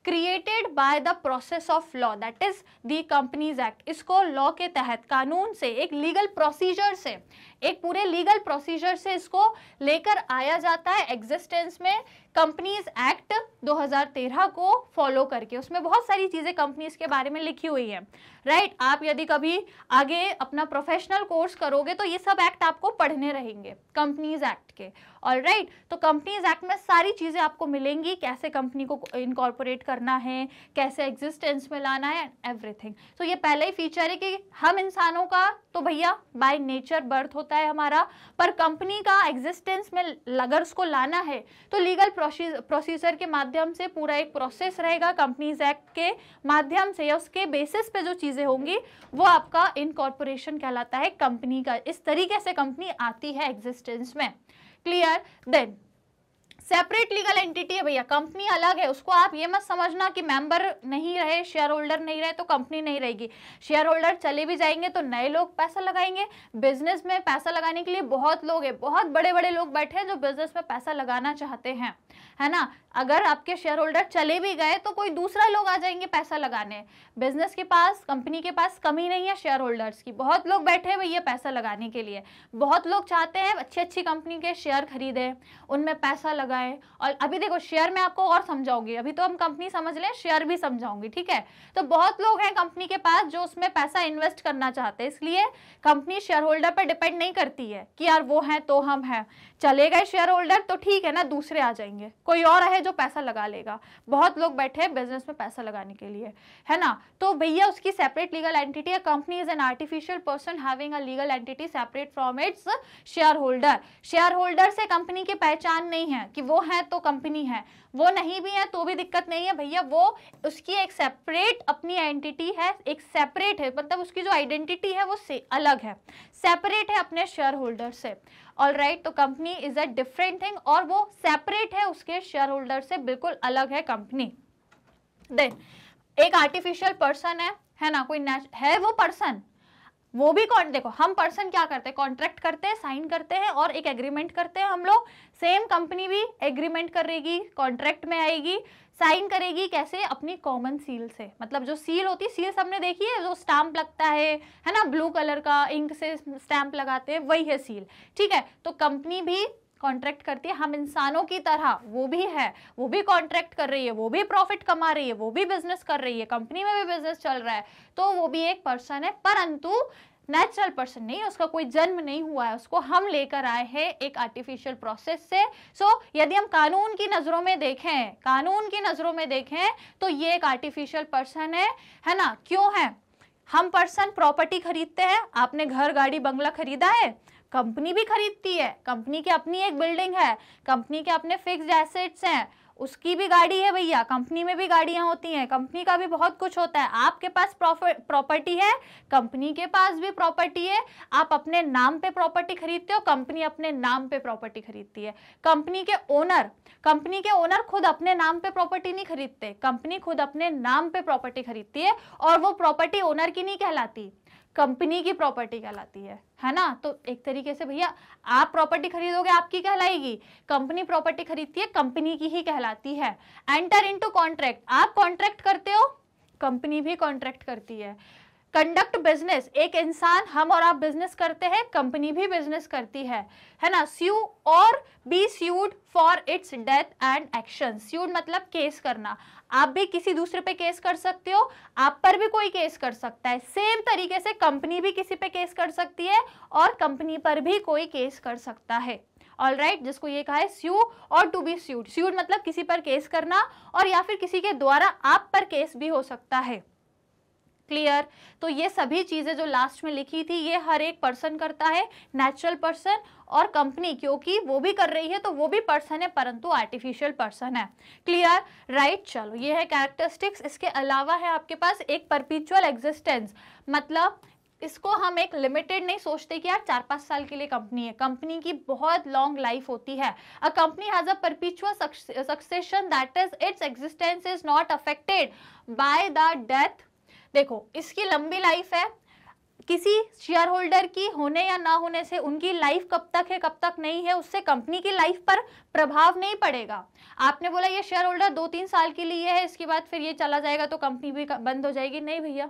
created by the process of law, that is the companies act. इसको लॉ के तहत, कानून से, एक लीगल प्रोसीजर से, एक पूरे लीगल प्रोसीजर से इसको लेकर आया जाता है एग्जिस्टेंस में, कंपनीज एक्ट 2013 को फॉलो करके। उसमें बहुत सारी चीजें कंपनीज के बारे में लिखी हुई है, राइट। आप यदि कभी आगे अपना प्रोफेशनल कोर्स करोगे तो ये सब एक्ट आपको पढ़ने रहेंगे कंपनीज एक्ट के, ऑलराइट। तो कंपनीज एक्ट में सारी चीजें आपको मिलेंगी, कैसे कंपनी को इनकॉर्पोरेट करना है, कैसे एग्जिस्टेंस में लाना है, एवरीथिंग। तो ये पहला ही फीचर है कि हम इंसानों का तो भैया बाय नेचर बर्थ होता है हमारा, पर कंपनी का एग्जिस्टेंस में अगर उसको लाना है तो लीगल प्रोसीजर के माध्यम से पूरा एक प्रोसेस रहेगा, कंपनीज एक्ट के माध्यम से या उसके बेसिस पे जो चीजें होंगी वो आपका इनकॉर्पोरेशन कहलाता है कंपनी का। इस तरीके से कंपनी आती है एग्जिस्टेंस में, clear. Then separate legal entity है भैया, कंपनी अलग है। उसको आप ये मत समझना कि मेंबर नहीं रहे, शेयर होल्डर नहीं रहे तो कंपनी नहीं रहेगी। शेयर होल्डर चले भी जाएंगे तो नए लोग पैसा लगाएंगे। बिजनेस में पैसा लगाने के लिए बहुत लोग हैं, बहुत बड़े बड़े लोग बैठे हैं जो बिजनेस में पैसा लगाना चाहते हैं, है ना। अगर आपके शेयर होल्डर चले भी गए तो कोई दूसरा लोग आ जाएंगे पैसा लगाने। बिजनेस के पास, कंपनी के पास कमी नहीं है शेयर होल्डर्स की, बहुत लोग बैठे हैं भैया पैसा लगाने के लिए। बहुत लोग चाहते हैं अच्छी अच्छी कंपनी के शेयर खरीदें, उनमें पैसा लगाएं। और अभी देखो शेयर में आपको और समझाऊंगी, अभी तो हम कंपनी समझ लें, शेयर भी समझाऊंगी, ठीक है। तो बहुत लोग हैं कंपनी के पास जो उसमें पैसा इन्वेस्ट करना चाहते हैं, इसलिए कंपनी शेयर होल्डर पर डिपेंड नहीं करती है कि यार वो हैं तो हम हैं। चले गए शेयर होल्डर तो ठीक है ना, दूसरे आ जाएंगे, कोई और है जो पैसा लगा लेगा। बहुत लोग बैठे हैं बिजनेस में पैसा लगाने के लिए, है ना। तो भैया उसकी सेपरेट लीगल एंटिटी है। Company is an artificial person having a legal entity separate from its share holder. Share holder से कंपनी की पहचान नहीं है कि वो है तो कंपनी है, वो नहीं भी है तो भी दिक्कत नहीं है भैया, वो उसकी एक सेपरेट अपनी एंटिटी है, एक सेपरेट है, मतलब उसकी जो आइडेंटिटी है वो से अलग है, सेपरेट है अपने शेयर होल्डर से, ऑलराइट। तो company is a different thing और वो सेपरेट है उसके शेयर होल्डर से, बिल्कुल अलग है कंपनी। देन एक आर्टिफिशियल पर्सन है ना, कोई है वो पर्सन, वो भी देखो हम पर्सन क्या करते हैं, कॉन्ट्रैक्ट करते हैं, साइन करते हैं और एक एग्रीमेंट करते हैं हम लोग। सेम कंपनी भी एग्रीमेंट करेगी, कॉन्ट्रैक्ट में आएगी, साइन करेगी, कैसे, अपनी कॉमन सील से। मतलब जो सील होती है, सील सबने देखी है, जो स्टैंप लगता है ना, ब्लू कलर का इंक से स्टैंप लगाते हैं, वही है सील, ठीक है। तो कंपनी भी कॉन्ट्रैक्ट करती है, हम इंसानों की तरह वो भी है, वो भी कॉन्ट्रैक्ट कर रही है, वो भी प्रॉफिट कमा रही है, वो भी बिजनेस कर रही है, कंपनी में भी बिजनेस चल रहा है, तो वो भी एक पर्सन है, परंतु नेचुरल पर्सन नहीं, उसका कोई जन्म नहीं हुआ है, उसको हम लेकर आए हैं एक आर्टिफिशियल प्रोसेस से। सो यदि हम कानून की नजरों में देखें, कानून की नजरों में देखें तो ये एक आर्टिफिशियल पर्सन है ना। क्यों है? हम पर्सन प्रॉपर्टी खरीदते हैं, आपने घर गाड़ी बंगला खरीदा है, कंपनी भी खरीदती है, कंपनी की अपनी एक बिल्डिंग है, कंपनी के अपने फिक्स्ड एसेट्स हैं, उसकी भी गाड़ी है भैया, कंपनी में भी गाड़ियां होती हैं, कंपनी का भी बहुत कुछ होता है। आपके पास प्रॉपर्टी है, कंपनी के पास भी प्रॉपर्टी है, आप अपने नाम पे प्रॉपर्टी खरीदते हो, कंपनी अपने नाम पे प्रॉपर्टी खरीदती है। कंपनी के ओनर खुद अपने नाम पे प्रॉपर्टी नहीं खरीदते, कंपनी खुद अपने नाम पे प्रॉपर्टी खरीदती है और वो प्रॉपर्टी ओनर की नहीं कहलाती, कंपनी की प्रॉपर्टी कहलाती है ना। तो एक तरीके से भैया आप प्रॉपर्टी खरीदोगे आपकी कहलाएगी, कंपनी प्रॉपर्टी खरीदती है कंपनी की ही कहलाती है। एंटर इनटू कॉन्ट्रैक्ट, आप कॉन्ट्रैक्ट करते हो, कंपनी भी कॉन्ट्रैक्ट करती है। कंडक्ट बिजनेस, एक इंसान, हम और आप बिजनेस करते हैं, कंपनी भी बिजनेस करती है ना। स्यू और be sued for its death and action. Sued मतलब केस करना, आप भी किसी दूसरे पे केस कर सकते हो, आप पर भी कोई केस कर सकता है। सेम तरीके से कंपनी भी किसी पे केस कर सकती है और कंपनी पर भी कोई केस कर सकता है, ऑलराइट। जिसको ये कहा है स्यू और टू बी स्यूड। स्यूड मतलब किसी पर केस करना और या फिर किसी के द्वारा आप पर केस भी हो सकता है, क्लियर। तो ये सभी चीजें जो लास्ट में लिखी थी ये हर एक पर्सन करता है, नेचुरल पर्सन और कंपनी, क्योंकि वो भी कर रही है तो वो भी पर्सन है परंतु आर्टिफिशियल पर्सन है। Clear, right. चलो ये है कैरेक्टरिस्टिक्स। इसके अलावा है आपके पास एक परपेचुअल एग्जिस्टेंस, मतलब इसको हम एक लिमिटेड नहीं सोचते कि यार 4-5 साल के लिए कंपनी है, कंपनी की बहुत लॉन्ग लाइफ होती है। A company has a perpetual succession that is its existence is not affected by the death. देखो इसकी लंबी लाइफ है, किसी शेयर होल्डर की होने या ना होने से उनकी लाइफ कब तक है कब तक नहीं है उससे कंपनी की लाइफ पर प्रभाव नहीं पड़ेगा। आपने बोला ये शेयर होल्डर 2-3 साल के लिए है, इसके बाद फिर ये चला जाएगा तो कंपनी भी बंद हो जाएगी, नहीं भैया,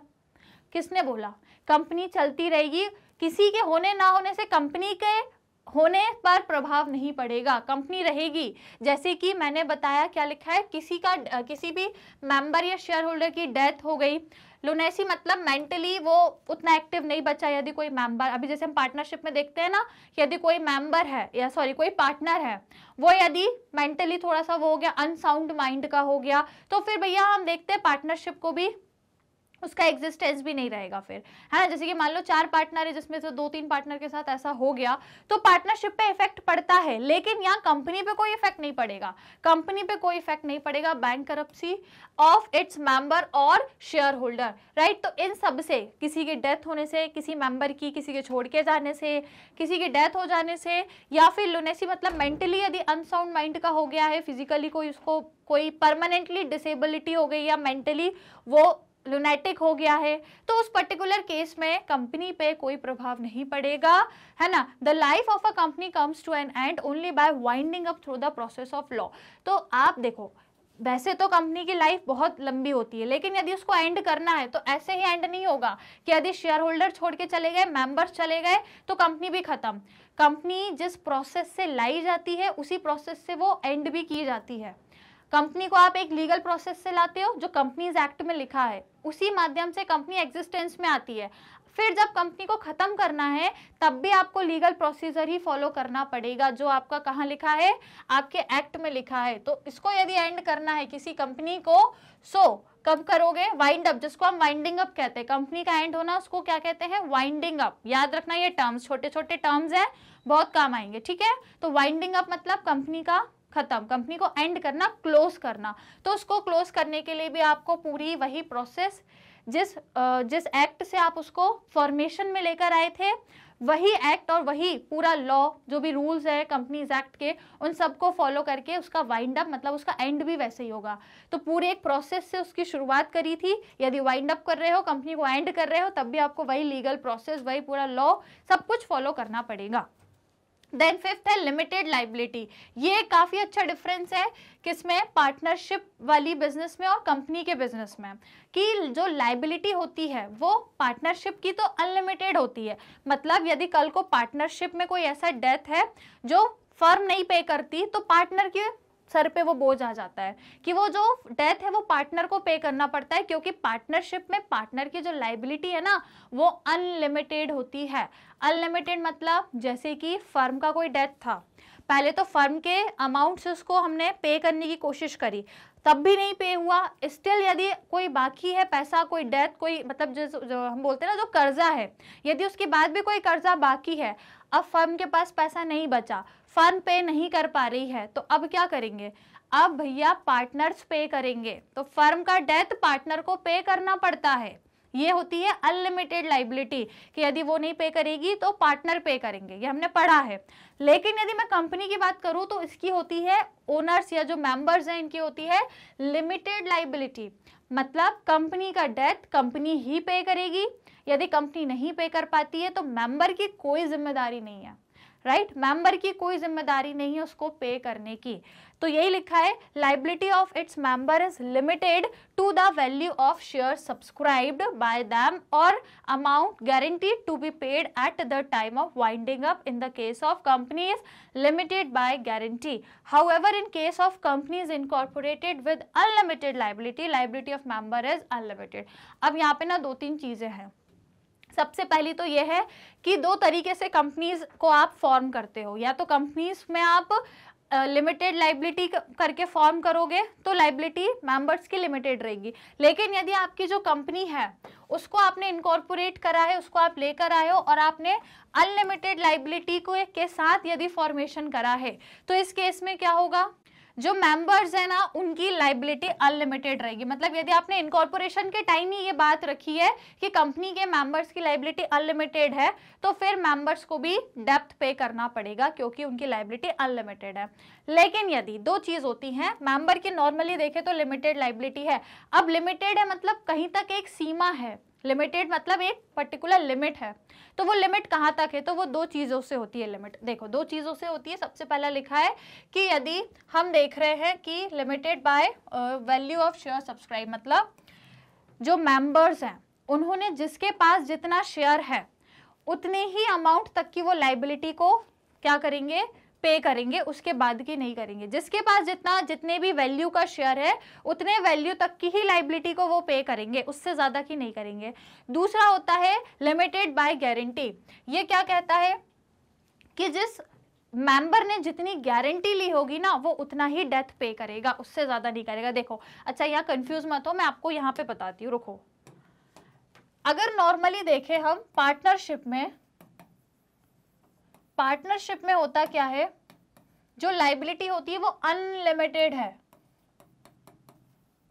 किसने बोला? कंपनी चलती रहेगी, किसी के होने ना होने से कंपनी के होने पर प्रभाव नहीं पड़ेगा, कंपनी रहेगी। जैसे कि मैंने बताया क्या लिखा है, किसी भी मेंबर या शेयर होल्डर की डेथ हो गई, लुनेसी मतलब मेंटली वो उतना एक्टिव नहीं बचा। यदि कोई मेंबर, अभी जैसे हम पार्टनरशिप में देखते हैं ना, यदि कोई मेंबर है या सॉरी कोई पार्टनर है वो यदि मेंटली थोड़ा सा वो हो गया, अनसाउंड माइंड का हो गया, तो फिर भैया हम देखते हैं पार्टनरशिप को भी उसका एग्जिस्टेंस भी नहीं रहेगा फिर, है ना। जैसे कि मान लो 4 पार्टनर है जिसमें से 2-3 पार्टनर के साथ ऐसा हो गया तो पार्टनरशिप पे इफेक्ट पड़ता है, लेकिन यहाँ कंपनी पे कोई इफेक्ट नहीं पड़ेगा, कंपनी पे कोई इफेक्ट नहीं पड़ेगा बैंकरप्सी ऑफ इट्स मेंबर और शेयर होल्डर, राइट। तो इन सब से, किसी की डेथ होने से, किसी मेंबर की किसी के छोड़ के जाने से, किसी की डेथ हो जाने से, या फिर लुनेसी मतलब मेंटली यदि अनसाउंड माइंड का हो गया है, फिजिकली कोई उसको कोई परमानेंटली डिसेबिलिटी हो गई या मेंटली वो लुनेटिक हो गया है, तो उस पर्टिकुलर केस में कंपनी पे कोई प्रभाव नहीं पड़ेगा, है ना। The life of a company comes to an end only by winding up through the process of law. तो आप देखो वैसे तो कंपनी की लाइफ बहुत लंबी होती है, लेकिन यदि उसको एंड करना है तो ऐसे ही एंड नहीं होगा कि यदि शेयर होल्डर छोड़ के चले गए, मेंबर्स चले गए तो कंपनी भी खत्म। कंपनी जिस प्रोसेस से लाई जाती है उसी प्रोसेस से वो एंड भी की जाती है। कंपनी को आप एक लीगल प्रोसेस से लाते हो जो कंपनीज एक्ट में लिखा है, उसी माध्यम से कंपनी एग्जिस्टेंस में आती है। फिर जब कंपनी को खत्म करना है तब भी आपको लीगल प्रोसीजर ही फॉलो करना पड़ेगा जो आपका कहाँ लिखा है, आपके एक्ट में लिखा है। तो इसको यदि एंड करना है किसी कंपनी को, सो कब करोगे? वाइंड अप, जिसको हम वाइंडिंग अप कहते हैं। कंपनी का एंड होना उसको क्या कहते हैं? Winding up. याद रखना ये टर्म्स, छोटे छोटे टर्म्स हैं, बहुत काम आएंगे, ठीक है। तो वाइंडिंग अप मतलब कंपनी का खत्म, कंपनी को एंड करना, क्लोज करना। तो उसको क्लोज करने के लिए भी आपको पूरी वही प्रोसेस जिस एक्ट से आप उसको फॉर्मेशन में लेकर आए थे, वही एक्ट और वही पूरा लॉ जो भी रूल्स है कंपनीज एक्ट के, उन सबको फॉलो करके उसका वाइंड अप मतलब उसका एंड भी वैसे ही होगा। तो पूरे एक प्रोसेस से उसकी शुरुआत करी थी, यदि वाइंड अप कर रहे हो, कंपनी को एंड कर रहे हो, तब भी आपको वही लीगल प्रोसेस, वही पूरा लॉ सब कुछ फॉलो करना पड़ेगा। देन फिफ्थ है लिमिटेड लाइबिलिटी। ये काफी अच्छा डिफरेंस है किसमें? पार्टनरशिप वाली बिजनेस में और कंपनी के बिजनेस में, कि जो लाइबिलिटी होती है वो पार्टनरशिप की तो अनलिमिटेड होती है। मतलब यदि कल को पार्टनरशिप में कोई ऐसा डेथ है जो फर्म नहीं पे करती तो पार्टनर के सर पे वो बोझ आ जाता है कि वो जो डेथ है वो पार्टनर को पे करना पड़ता है, क्योंकि पार्टनरशिप में पार्टनर की जो लाइबिलिटी है ना वो अनलिमिटेड होती है। अनलिमिटेड मतलब जैसे कि फर्म का कोई डेथ था, पहले तो फर्म के अमाउंट से उसको हमने पे करने की कोशिश करी, तब भी नहीं पे हुआ, स्टिल यदि कोई बाकी है पैसा, कोई डेथ, कोई मतलब जो हम बोलते हैं ना जो कर्जा है, यदि उसके बाद भी कोई कर्जा बाकी है, अब फर्म के पास पैसा नहीं बचा, फर्म पे नहीं कर पा रही है, तो अब क्या करेंगे? अब भैया पार्टनर्स पे करेंगे। तो फर्म का डेथ पार्टनर को पे करना पड़ता है। ये होती है अनलिमिटेड लाइबिलिटी कि यदि वो नहीं पे करेगी तो पार्टनर पे करेंगे, ये हमने पढ़ा है। लेकिन यदि मैं कंपनी की बात करूं तो इसकी होती है, ओनर्स या जो मेंबर्स हैं इनकी होती है लिमिटेड लाइबिलिटी। मतलब कंपनी का डेथ कंपनी ही पे करेगी, यदि कंपनी नहीं पे कर पाती है तो मेंबर की कोई जिम्मेदारी नहीं है, राइट। मेंबर की कोई जिम्मेदारी नहीं है उसको पे करने की। तो यही लिखा है, liability of its member is limited to the value of share subscribed by them और amount guaranteed to be paid at the time of winding up in the case of companies limited by guarantee. However in case of companies incorporated with unlimited liability, liability of member is unlimited. अब यहाँ पे ना 2-3 चीजें हैं। सबसे पहली तो ये है कि दो तरीके से कंपनीज को आप फॉर्म करते हो, या तो कंपनीज में आप लिमिटेड लाइबिलिटी करके फॉर्म करोगे तो लाइबिलिटी मेंबर्स की लिमिटेड रहेगी, लेकिन यदि आपकी जो कंपनी है उसको आपने इनकॉर्पोरेट करा है, उसको आप लेकर आए हो और आपने अनलिमिटेड लाइबिलिटी को के साथ यदि फॉर्मेशन करा है, तो इस केस में क्या होगा, जो मेंबर्स है ना उनकी लाइबिलिटी अनलिमिटेड रहेगी। मतलब यदि आपने इनकॉर्पोरेशन के टाइम ही ये बात रखी है कि कंपनी के मेंबर्स की लाइबिलिटी अनलिमिटेड है, तो फिर मेंबर्स को भी डेप्थ पे करना पड़ेगा क्योंकि उनकी लाइबिलिटी अनलिमिटेड है। लेकिन यदि दो चीज होती हैं, मेंबर की नॉर्मली देखें तो लिमिटेड लाइबिलिटी है, अब लिमिटेड है मतलब कहीं तक एक सीमा है, लिमिटेड मतलब एक पर्टिकुलर लिमिट है, तो वो लिमिट कहाँ तक है, तो वो दो चीज़ों से होती है लिमिट। देखो दो चीज़ों से होती है, सबसे पहला लिखा है कि यदि हम देख रहे हैं कि limited by value of share subscribe, मतलब जो मेंबर्स हैं उन्होंने जिसके पास जितना शेयर है उतने ही अमाउंट तक की वो लाइबिलिटी को क्या करेंगे, पे करेंगे, उसके बाद की नहीं करेंगे। जिसके पास जितने भी वैल्यू का शेयर है उतने वैल्यू तक की ही लाइबिलिटी को वो पे करेंगे, उससे ज़्यादा की नहीं करेंगे। दूसरा होता है लिमिटेड बाय गारंटी, ये क्या कहता है कि जिस मेंबर ने जितनी गारंटी ली होगी ना वो उतना ही डेथ पे करेगा, उससे ज़्यादा नहीं करेगा। देखो अच्छा यहाँ कंफ्यूज मत हो, मैं आपको यहाँ पे बताती हूँ, रुको। अगर नॉर्मली देखें हम पार्टनरशिप में होता क्या है, जो लाइबिलिटी होती है वो अनलिमिटेड है,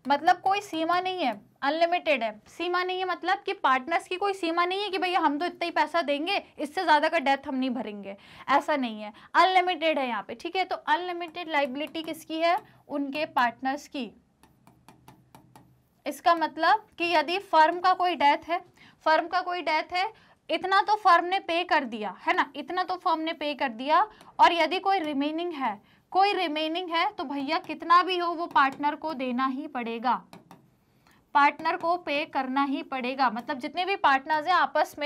मतलब कोई सीमा नहीं है, अनलिमिटेड है। सीमा नहीं है मतलब कि पार्टनर्स की कोई सीमा नहीं है कि भैया हम तो इतना ही पैसा देंगे, इससे ज़्यादा का डेथ हम नहीं भरेंगे, ऐसा नहीं है, अनलिमिटेड है यहाँ पे, ठीक है। तो अनलिमिटेड लाइबिलिटी किसकी है, उनके पार्टनर्स की। इसका मतलब कि यदि फर्म का कोई डेथ है, इतना तो फर्म ने पे कर दिया है ना, इतना तो फर्म ने पे कर दिया, और यदि कोई रिमेनिंग है तो भैया कितना भी हो वो पार्टनर को देना ही पड़ेगा, पार्टनर को पे करना ही पड़ेगा। मतलब जितने भी पार्टनर्स हैं आपस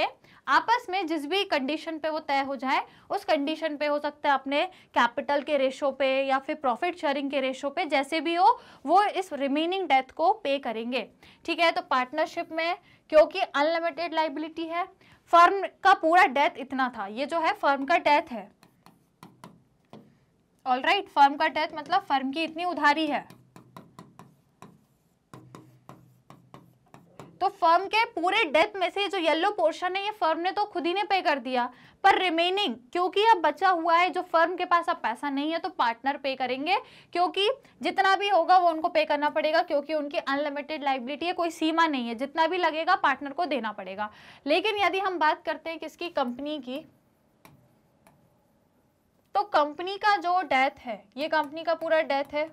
में जिस भी कंडीशन पे वो तय हो जाए, उस कंडीशन पे हो सकता है अपने कैपिटल के रेशो पे या फिर प्रॉफिट शेयरिंग के रेशो पे, जैसे भी हो वो इस रिमेनिंग डेथ को पे करेंगे, ठीक है। तो पार्टनरशिप में क्योंकि अनलिमिटेड लाइबिलिटी है, फर्म का पूरा डेथ इतना था, ये जो है फर्म का डेथ है, ऑलराइट, फर्म का डेथ मतलब फर्म की इतनी उधारी है, तो फर्म के पूरे डेथ में से जो येलो पोर्शन है ये फर्म ने तो खुद ही ने पे कर दिया, पर रिमेनिंग क्योंकि अब बचा हुआ है जो फर्म के पास अब पैसा नहीं है तो पार्टनर पे करेंगे, क्योंकि जितना भी होगा वो उनको पे करना पड़ेगा, क्योंकि उनकी अनलिमिटेड लाइबिलिटी है, कोई सीमा नहीं है, जितना भी लगेगा पार्टनर को देना पड़ेगा। लेकिन यदि हम बात करते हैं किसकी, कंपनी की, तो कंपनी का जो डेथ है, ये कंपनी का पूरा डेथ है,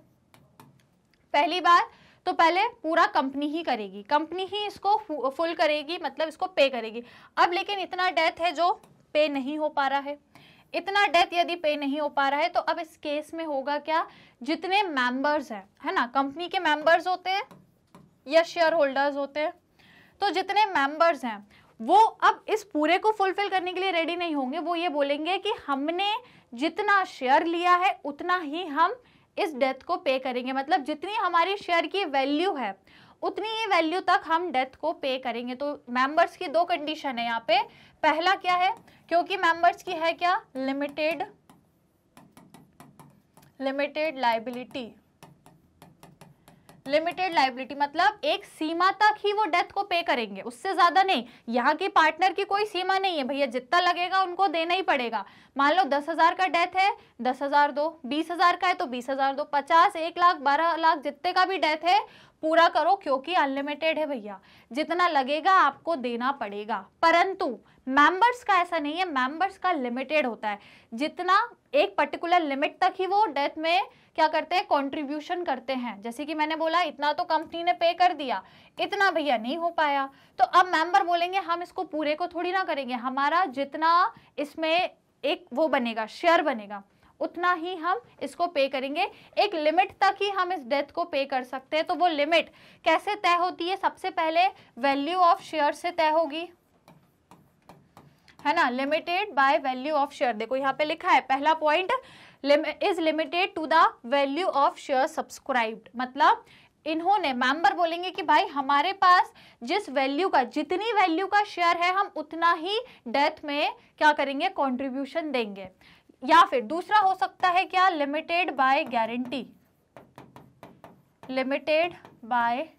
पहली बार तो पहले पूरा कंपनी ही करेगी, कंपनी ही इसको फुल करेगी, मतलब इसको पे करेगी। अब लेकिन इतना डेथ है जो पे नहीं हो पा रहा है, इतना डेथ यदि पे नहीं हो पा रहा है तो अब इस केस में होगा क्या, जितने मेंबर्स हैं, है ना, कंपनी के मेंबर्स होते हैं या शेयर होल्डर्स होते हैं, तो जितने मेंबर्स हैं वो अब इस पूरे को फुलफिल करने के लिए रेडी नहीं होंगे, वो ये बोलेंगे कि हमने जितना शेयर लिया है उतना ही हम इस डेथ को पे करेंगे, मतलब जितनी हमारी शेयर की वैल्यू है उतनी ही वैल्यू तक हम डेथ को पे करेंगे। तो मेंबर्स की दो कंडीशन है यहाँ पे, पहला क्या है, क्योंकि मेंबर्स की है क्या, लिमिटेड लाइबिलिटी, मतलब एक सीमा तक ही वो डेथ को पे करेंगे, उससे ज्यादा नहीं। यहाँ की पार्टनर की कोई सीमा नहीं है, भैया जितना लगेगा उनको देना ही पड़ेगा। मान लो 10,000 का डेथ है, 10,000 दो, 20,000 का है तो 20,000 दो, 50, 1 लाख, 12 लाख, जितने का भी डेथ है पूरा करो, क्योंकि अनलिमिटेड है भैया, जितना लगेगा आपको देना पड़ेगा। परंतु मेंबर्स का ऐसा नहीं है, मेंबर्स का लिमिटेड होता है, जितना एक पर्टिकुलर लिमिट तक ही वो डेथ में क्या करते हैं, कंट्रीब्यूशन करते हैं। जैसे कि मैंने बोला इतना तो कंपनी ने पे कर दिया, इतना भैया नहीं हो पाया, तो अब मेंबर बोलेंगे हम इसको पूरे को थोड़ी ना करेंगे, हमारा जितना इसमें एक वो बनेगा, शेयर बनेगा, उतना ही हम इसको पे करेंगे। एक लिमिट तक ही हम इस डेथ को पे कर सकते हैं। तो वो लिमिट कैसे तय होती है, सबसे पहले वैल्यू ऑफ शेयर से तय होगी, है ना, limited by value of share. देखो यहाँ पे लिखा है पहला point, is limited to the value of share subscribed, मतलब इन्होंने मेंबर बोलेंगे कि भाई हमारे पास जिस वैल्यू का, जितनी वैल्यू का शेयर है हम उतना ही डेथ में क्या करेंगे, कंट्रीब्यूशन देंगे। या फिर दूसरा हो सकता है क्या, limited by guarantee, limited by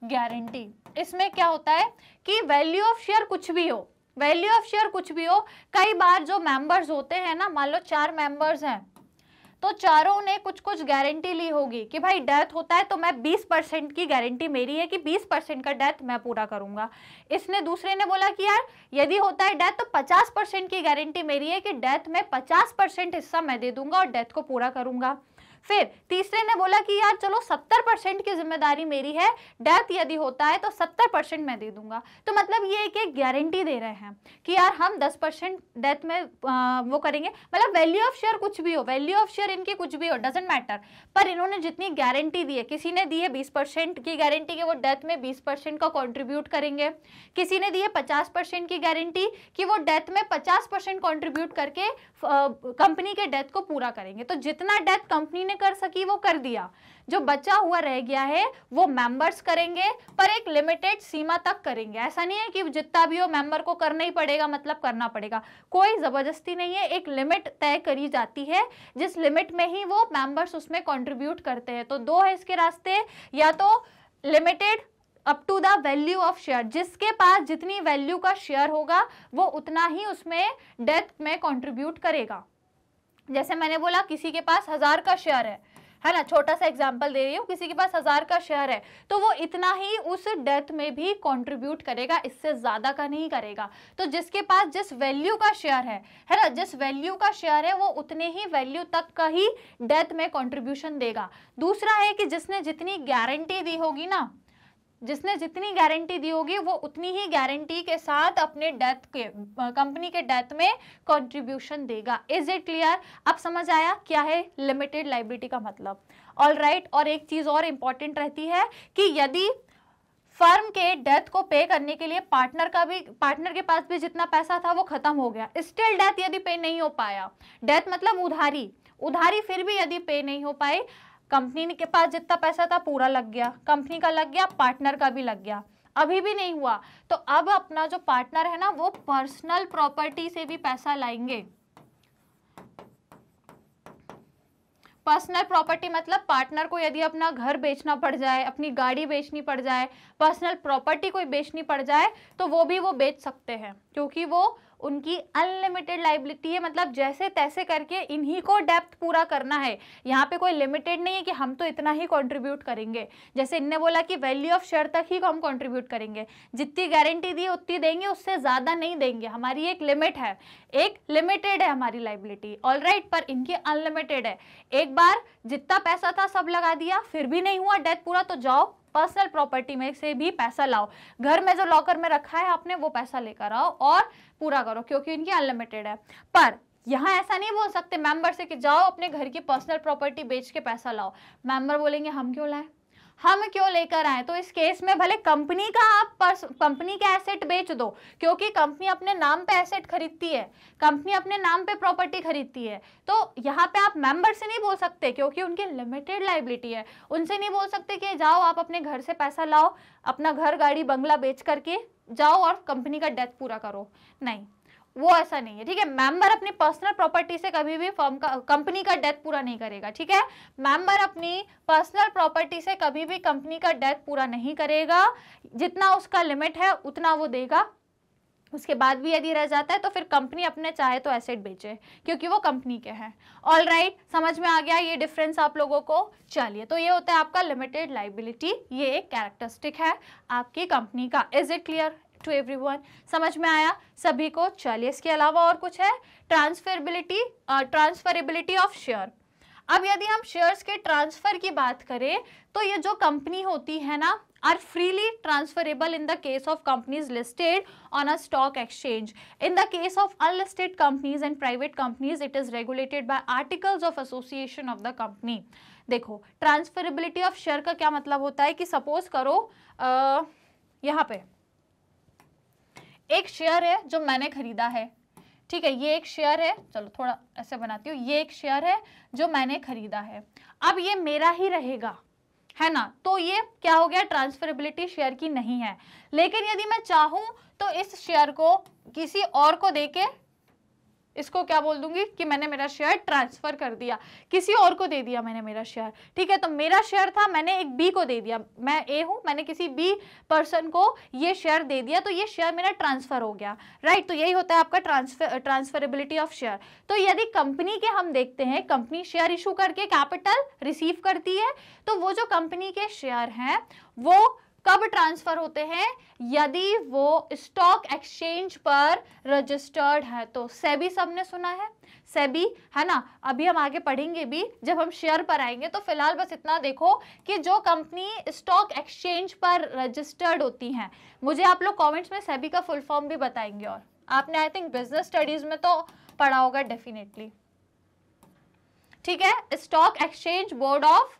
guarantee. इसमें क्या होता है कि वैल्यू ऑफ शेयर कुछ भी हो, वैल्यू ऑफ शेयर कुछ भी हो, कई बार जो मेंबर्स होते हैं ना, मान लो 4 मेंबर्स हैं तो चारों ने कुछ कुछ गारंटी ली होगी कि भाई डेथ होता है तो मैं 20% की गारंटी मेरी है कि 20% का डेथ मैं पूरा करूंगा। इसने दूसरे ने बोला कि यार यदि होता है डेथ तो 50% की गारंटी मेरी है कि डेथ में 50% हिस्सा मैं दे दूंगा और डेथ को पूरा करूंगा। फिर तीसरे ने बोला कि यार चलो 70% की जिम्मेदारी मेरी है, डेथ यदि होता है तो 70% मैं दे दूंगा। तो मतलब ये एक गारंटी दे रहे हैं कि यार हम 10% डेथ में वो करेंगे। मतलब वैल्यू ऑफ शेयर कुछ भी हो, वैल्यू ऑफ शेयर इनकी कुछ भी हो, डजंट मैटर, पर इन्होंने जितनी गारंटी दी है, किसी ने दी है 20% की गारंटी कि वो डेथ में 20% का कॉन्ट्रीब्यूट करेंगे, किसी ने दी है 50% की गारंटी कि वो डेथ में 50% कॉन्ट्रीब्यूट करके कंपनी के डेथ को पूरा करेंगे। तो जितना डेथ कंपनी ने कर सकी वो कर दिया, जो बचा हुआ रह गया है वो मेंबर्स करेंगे, पर एक लिमिटेड सीमा तक करेंगे। ऐसा नहीं है कि जितना भी हो मेंबर को करना ही पड़ेगा, मतलब करना पड़ेगा, कोई जबरदस्ती नहीं है। एक लिमिट तय करी जाती है जिस लिमिट में ही वो मेंबर्स उसमें कंट्रीब्यूट करते हैं। तो दो है इसके रास्ते, या तो limited up to the value of share, जिसके पास जितनी वैल्यू का शेयर होगा वो उतना ही उसमें डेथ में कंट्रीब्यूट करेगा। जैसे मैंने बोला किसी के पास 1000 का शेयर है ना, छोटा सा एग्जांपल दे रही हूँ, किसी के पास 1000 का शेयर है तो वो इतना ही उस डेथ में भी कंट्रीब्यूट करेगा, इससे ज्यादा का नहीं करेगा। तो जिसके पास जिस वैल्यू का शेयर है ना, जिस वैल्यू का शेयर है वो उतने ही वैल्यू तक का ही डेथ में कंट्रीब्यूशन देगा। दूसरा है कि जिसने जितनी गारंटी दी होगी ना, जिसने जितनी गारंटी दी होगी वो उतनी ही गारंटी के साथ अपने डेथ के, कंपनी के डेथ में कंट्रीब्यूशन देगा। Is it clear? अब समझ आया क्या है लिमिटेड लायबिलिटी का मतलब। All right. और एक चीज और इंपॉर्टेंट रहती है कि यदि फर्म के डेथ को पे करने के लिए पार्टनर के पास भी जितना पैसा था वो खत्म हो गया, स्टिल डेथ यदि पे नहीं हो पाया, डेथ मतलब उधारी फिर भी यदि पे नहीं हो पाई, कंपनी के पास जितना पैसा था पूरा लग गया, कंपनी का लग गया, पार्टनर का भी लग गया, अभी भी नहीं हुआ, तो अब अपना जो पार्टनर है ना वो पर्सनल प्रॉपर्टी से भी पैसा लाएंगे। पर्सनल प्रॉपर्टी मतलब पार्टनर को यदि अपना घर बेचना पड़ जाए, अपनी गाड़ी बेचनी पड़ जाए, पर्सनल प्रॉपर्टी कोई बेचनी पड़ जाए तो वो भी वो बेच सकते हैं, क्योंकि वो उनकी अनलिमिटेड लायबिलिटी है। मतलब जैसे तैसे करके इन्हीं को डेप्थ पूरा करना है, यहाँ पे कोई लिमिटेड नहीं है कि हम तो इतना ही कंट्रीब्यूट करेंगे। जैसे इनने बोला कि वैल्यू ऑफ शेयर तक ही हम कंट्रीब्यूट करेंगे, जितनी गारंटी दी उतनी देंगे, उससे ज्यादा नहीं देंगे, हमारी एक लिमिट है, एक लिमिटेड है हमारी लायबिलिटी। All right. पर इनकी अनलिमिटेड है, एक बार जितना पैसा था सब लगा दिया फिर भी नहीं हुआ डेथ पूरा, तो जाओ पर्सनल प्रॉपर्टी में से भी पैसा लाओ, घर में जो लॉकर में रखा है आपने वो पैसा लेकर आओ और पूरा करो, क्योंकि इनकी अनलिमिटेड है। पर यहाँ ऐसा नहीं बोल सकते मेंबर से कि जाओ अपने घर की पर्सनल प्रॉपर्टी बेच के पैसा लाओ। मेंबर बोलेंगे हम क्यों लाएं, हम क्यों लेकर आए। तो इस केस में भले कंपनी का आप कंपनी का एसेट बेच दो, क्योंकि कंपनी अपने नाम पे एसेट खरीदती है, कंपनी अपने नाम पे प्रॉपर्टी खरीदती है, तो यहाँ पे आप मेंबर से नहीं बोल सकते क्योंकि उनकी लिमिटेड लायबिलिटी है। उनसे नहीं बोल सकते कि जाओ आप अपने घर से पैसा लाओ, अपना घर गाड़ी बंगला बेच करके जाओ और कंपनी का डेथ पूरा करो, नहीं, वो ऐसा नहीं है। ठीक है, मेंबर अपनी पर्सनल प्रॉपर्टी से कभी भी फर्म का, कंपनी का डेथ पूरा नहीं करेगा। ठीक है, मेंबर अपनी पर्सनल प्रॉपर्टी से कभी भी कंपनी का डेथ पूरा नहीं करेगा, जितना उसका लिमिट है उतना वो देगा, उसके बाद भी यदि रह जाता है तो फिर कंपनी अपने चाहे तो एसेट बेचे, क्योंकि वो कंपनी के हैं। ऑल राइट, समझ में आ गया ये डिफरेंस आप लोगों को। चलिए, तो ये होता है आपका लिमिटेड लायबिलिटी, ये एक कैरेक्टरिस्टिक है आपकी कंपनी का। Is it clear to everyone? समझ में आया सभी को? चलिए, इसके अलावा और कुछ है, ट्रांसफरेबिलिटी ऑफ शेयर। अब यदि हम शेयर्स के ट्रांसफर की बात करें तो ये जो कंपनी होती है ना, are freely transferable in the case of companies listed on a stock exchange. In the case of unlisted companies and private companies, it is regulated by articles of association of the company. देखो, transferability of share का क्या मतलब होता है कि suppose करो यहाँ पे एक शेयर है जो मैंने खरीदा है, ठीक है, ये एक शेयर है, चलो थोड़ा ऐसे बनाती हूँ, ये एक शेयर है जो मैंने खरीदा है, अब ये मेरा ही रहेगा, है ना, तो ये क्या हो गया, ट्रांसफरेबिलिटी शेयर की नहीं है। लेकिन यदि मैं चाहूं तो इस शेयर को किसी और को देके इसको क्या बोल दूंगी कि मैंने मेरा शेयर ट्रांसफर कर दिया, किसी और को दे दिया मैंने मेरा शेयर, ठीक है, तो मेरा शेयर था, मैंने एक बी को दे दिया, मैं ए हूं, मैंने किसी बी पर्सन को ये शेयर दे दिया, तो ये शेयर मेरा ट्रांसफर हो गया, राइट। तो यही होता है आपका ट्रांसफरेबिलिटी ऑफ शेयर। तो यदि कंपनी के हम देखते हैं, कंपनी शेयर इशू करके कैपिटल रिसीव करती है, तो वो जो कंपनी के शेयर हैं वो कब ट्रांसफर होते हैं, यदि वो स्टॉक एक्सचेंज पर रजिस्टर्ड है। तो सेबी सबने सुना है, सेबी, है ना, अभी हम आगे पढ़ेंगे भी जब हम शेयर पर आएंगे। तो फिलहाल बस इतना देखो कि जो कंपनी स्टॉक एक्सचेंज पर रजिस्टर्ड होती हैं, मुझे आप लोग कमेंट्स में सेबी का फुल फॉर्म भी बताएंगे, और आपने आई थिंक बिजनेस स्टडीज में तो पढ़ा होगा डेफिनेटली, ठीक है, स्टॉक एक्सचेंज बोर्ड ऑफ,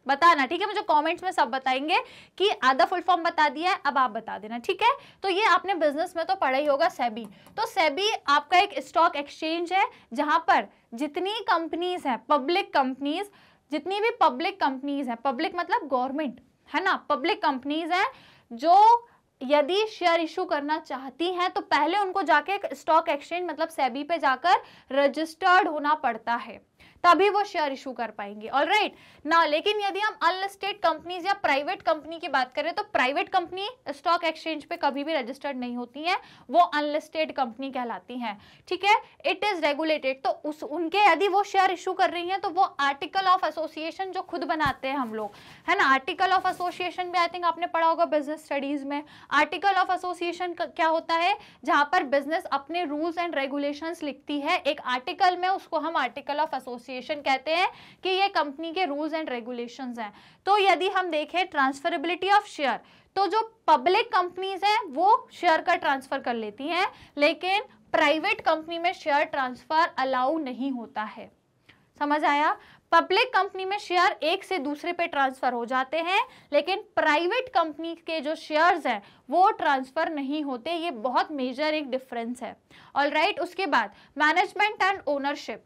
बताना, ठीक है, मुझे कमेंट्स में सब बताएंगे कि आधा फुल फॉर्म बता दिया है, अब आप बता देना, ठीक है। तो ये आपने बिजनेस में तो पढ़ा ही होगा, सेबी। तो सेबी आपका एक स्टॉक एक्सचेंज है जहां पर जितनी कंपनीज हैं, पब्लिक कंपनीज, जितनी भी पब्लिक कंपनीज हैं, पब्लिक मतलब गवर्नमेंट, है ना, पब्लिक कंपनीज हैं जो यदि शेयर इशू करना चाहती हैं तो पहले उनको जाके स्टॉक एक्सचेंज मतलब सेबी पे जाकर रजिस्टर्ड होना पड़ता है, तभी वो शेयर इशू कर पाएंगे, ऑलराइट ना। लेकिन यदि हम अनलिस्टेड कंपनीज या प्राइवेट कंपनी की बात करें तो प्राइवेट कंपनी स्टॉक एक्सचेंज पे कभी भी रजिस्टर्ड नहीं होती हैं, वो अनलिस्टेड कंपनी कहलाती हैं, ठीक है, इट इज रेगुलेटेड। तो उनके यदि वो शेयर इशू कर रही हैं तो वो आर्टिकल ऑफ एसोसिएशन जो खुद बनाते हैं हम लोग, है ना, आर्टिकल ऑफ एसोसिएशन भी आई थिंक आपने पढ़ा होगा बिजनेस स्टडीज में। आर्टिकल ऑफ एसोसिएशन क्या होता है, जहां पर बिजनेस अपने रूल्स एंड रेगुलेशंस लिखती है एक आर्टिकल में, उसको हम आर्टिकल ऑफ एसोसिएशन कहते हैं कि ये कंपनी के रूल्स एंड रेगुलेशंस हैं। तो यदि हम देखें ट्रांसफरेबिलिटी ऑफ शेयर, तो जो पब्लिक कंपनीज हैं वो शेयर का ट्रांसफर कर लेती हैं, लेकिन प्राइवेट कंपनी में शेयर ट्रांसफर अलाउ नहीं होता है, समझ आया। पब्लिक कंपनी में शेयर एक से दूसरे पे ट्रांसफर हो जाते हैं, लेकिन प्राइवेट कंपनी के जो शेयर्स हैं वो ट्रांसफर नहीं होते, ये बहुत मेजर एक डिफरेंस है, ऑलराइट। उसके बाद मैनेजमेंट एंड ओनरशिप,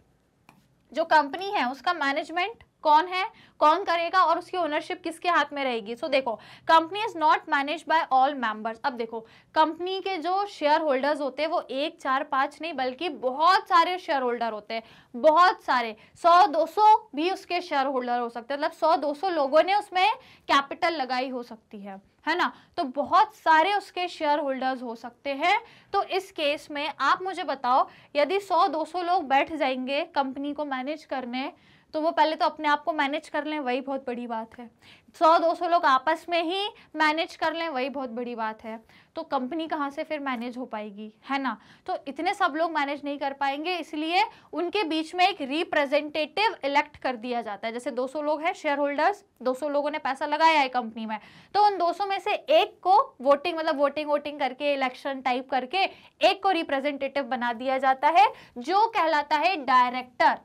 जो कंपनी है उसका मैनेजमेंट कौन है, कौन करेगा, और उसकी ओनरशिप किसके हाथ में रहेगी। सो देखो, company is not manage by all members. अब देखो, कंपनी के जो शेयर होल्डर्स होते हैं वो 1, 4, 5 नहीं बल्कि बहुत सारे शेयर होल्डर होते हैं, बहुत सारे, 100-200 भी उसके शेयर होल्डर हो सकते हैं, मतलब 100-200 लोगों ने उसमें कैपिटल लगाई हो सकती है ना, तो बहुत सारे उसके शेयर होल्डर्स हो सकते हैं। तो इस केस में आप मुझे बताओ, यदि 100-200 लोग बैठ जाएंगे कंपनी को मैनेज करने, तो वो पहले तो अपने आप को मैनेज कर लें, वही बहुत बड़ी बात है। 100-200 लोग आपस में ही मैनेज कर लें, वही बहुत बड़ी बात है। तो कंपनी कहाँ से फिर मैनेज हो पाएगी, है ना। तो इतने सब लोग मैनेज नहीं कर पाएंगे, इसलिए उनके बीच में एक रिप्रेजेंटेटिव इलेक्ट कर दिया जाता है। जैसे 200 लोग हैं शेयर होल्डर्स, 200 लोगों ने पैसा लगाया है कंपनी में, तो उन 200 में से एक को वोटिंग मतलब वोटिंग करके, इलेक्शन टाइप करके एक को रिप्रेजेंटेटिव बना दिया जाता है, जो कहलाता है डायरेक्टर।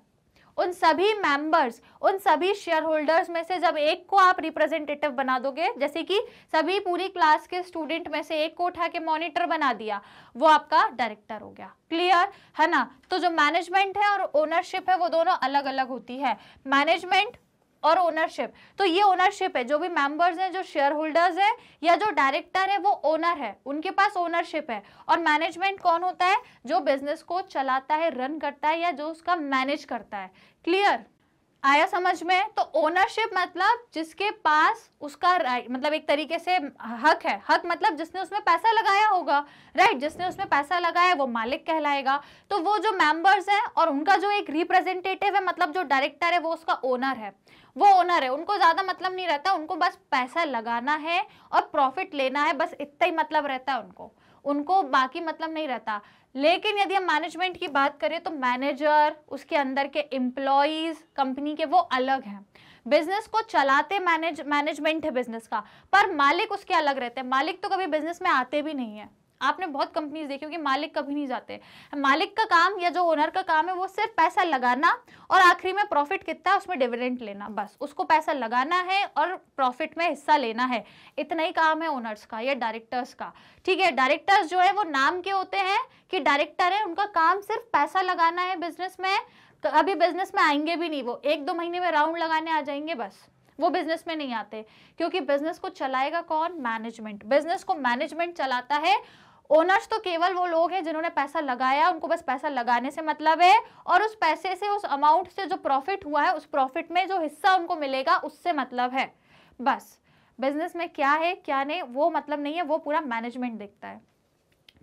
उन सभी मेंबर्स, उन सभी शेयर होल्डर्स में से जब एक को आप रिप्रेजेंटेटिव बना दोगे, जैसे कि सभी पूरी क्लास के स्टूडेंट में से एक को उठा के मॉनिटर बना दिया, वो आपका डायरेक्टर हो गया, क्लियर है ना। तो जो मैनेजमेंट है और ओनरशिप है वो दोनों अलग अलग होती है, मैनेजमेंट और ओनरशिप। तो ये ओनरशिप है, जो भी मेंबर्स हैं, जो शेयर होल्डर्स है या जो डायरेक्टर है वो ओनर है, उनके पास ओनरशिप है। और मैनेजमेंट कौन होता है, जो बिजनेस को चलाता है, रन करता है या जो उसका मैनेज करता है, क्लियर आया समझ में। तो ओनरशिप मतलब जिसके पास उसका राइट, मतलब एक तरीके से हक है, हक मतलब जिसने उसमें पैसा लगाया होगा, राइट, जिसने उसमें पैसा लगाया वो मालिक कहलाएगा। तो वो जो मेंबर्स हैं और उनका जो एक रिप्रेजेंटेटिव है, मतलब जो डायरेक्टर है, वो उसका ओनर है, वो ओनर है। उनको ज्यादा मतलब नहीं रहता, उनको बस पैसा लगाना है और प्रॉफिट लेना है, बस इतना ही मतलब रहता है उनको बाकी मतलब नहीं रहता। लेकिन यदि हम मैनेजमेंट की बात करें तो मैनेजर, उसके अंदर के एम्प्लॉइज कंपनी के, वो अलग हैं। बिजनेस को चलाते मैनेजमेंट है बिजनेस का, पर मालिक उसके अलग रहते हैं। मालिक तो कभी बिजनेस में आते भी नहीं है, आपने बहुत कंपनीज देखी होगी मालिक कभी नहीं जाते। मालिक का काम या जो ओनर का काम है वो सिर्फ पैसा लगाना और आखिरी में प्रॉफिट कितना है उसमें डिविडेंड लेना, बस उसको पैसा लगाना है और प्रॉफिट में हिस्सा लेना है, इतना ही काम है ओनर्स का या डायरेक्टर्स का। ठीक है, डायरेक्टर्स जो है वो नाम के होते हैं कि डायरेक्टर है, उनका काम सिर्फ पैसा लगाना है बिजनेस में, अभी बिजनेस में आएंगे भी नहीं, वो 1-2 महीने में राउंड लगाने आ जाएंगे, बस वो बिजनेस में नहीं आते, क्योंकि बिजनेस को चलाएगा कौन? मैनेजमेंट। बिजनेस को मैनेजमेंट चलाता है। ओनर्स तो केवल वो लोग हैं जिन्होंने पैसा लगाया, उनको बस पैसा लगाने से मतलब है, और उस पैसे से, उस अमाउंट से जो प्रॉफिट हुआ है, उस प्रॉफिट में जो हिस्सा उनको मिलेगा उससे मतलब है। बस बिजनेस में क्या है क्या नहीं वो मतलब नहीं है, वो पूरा मैनेजमेंट देखता है।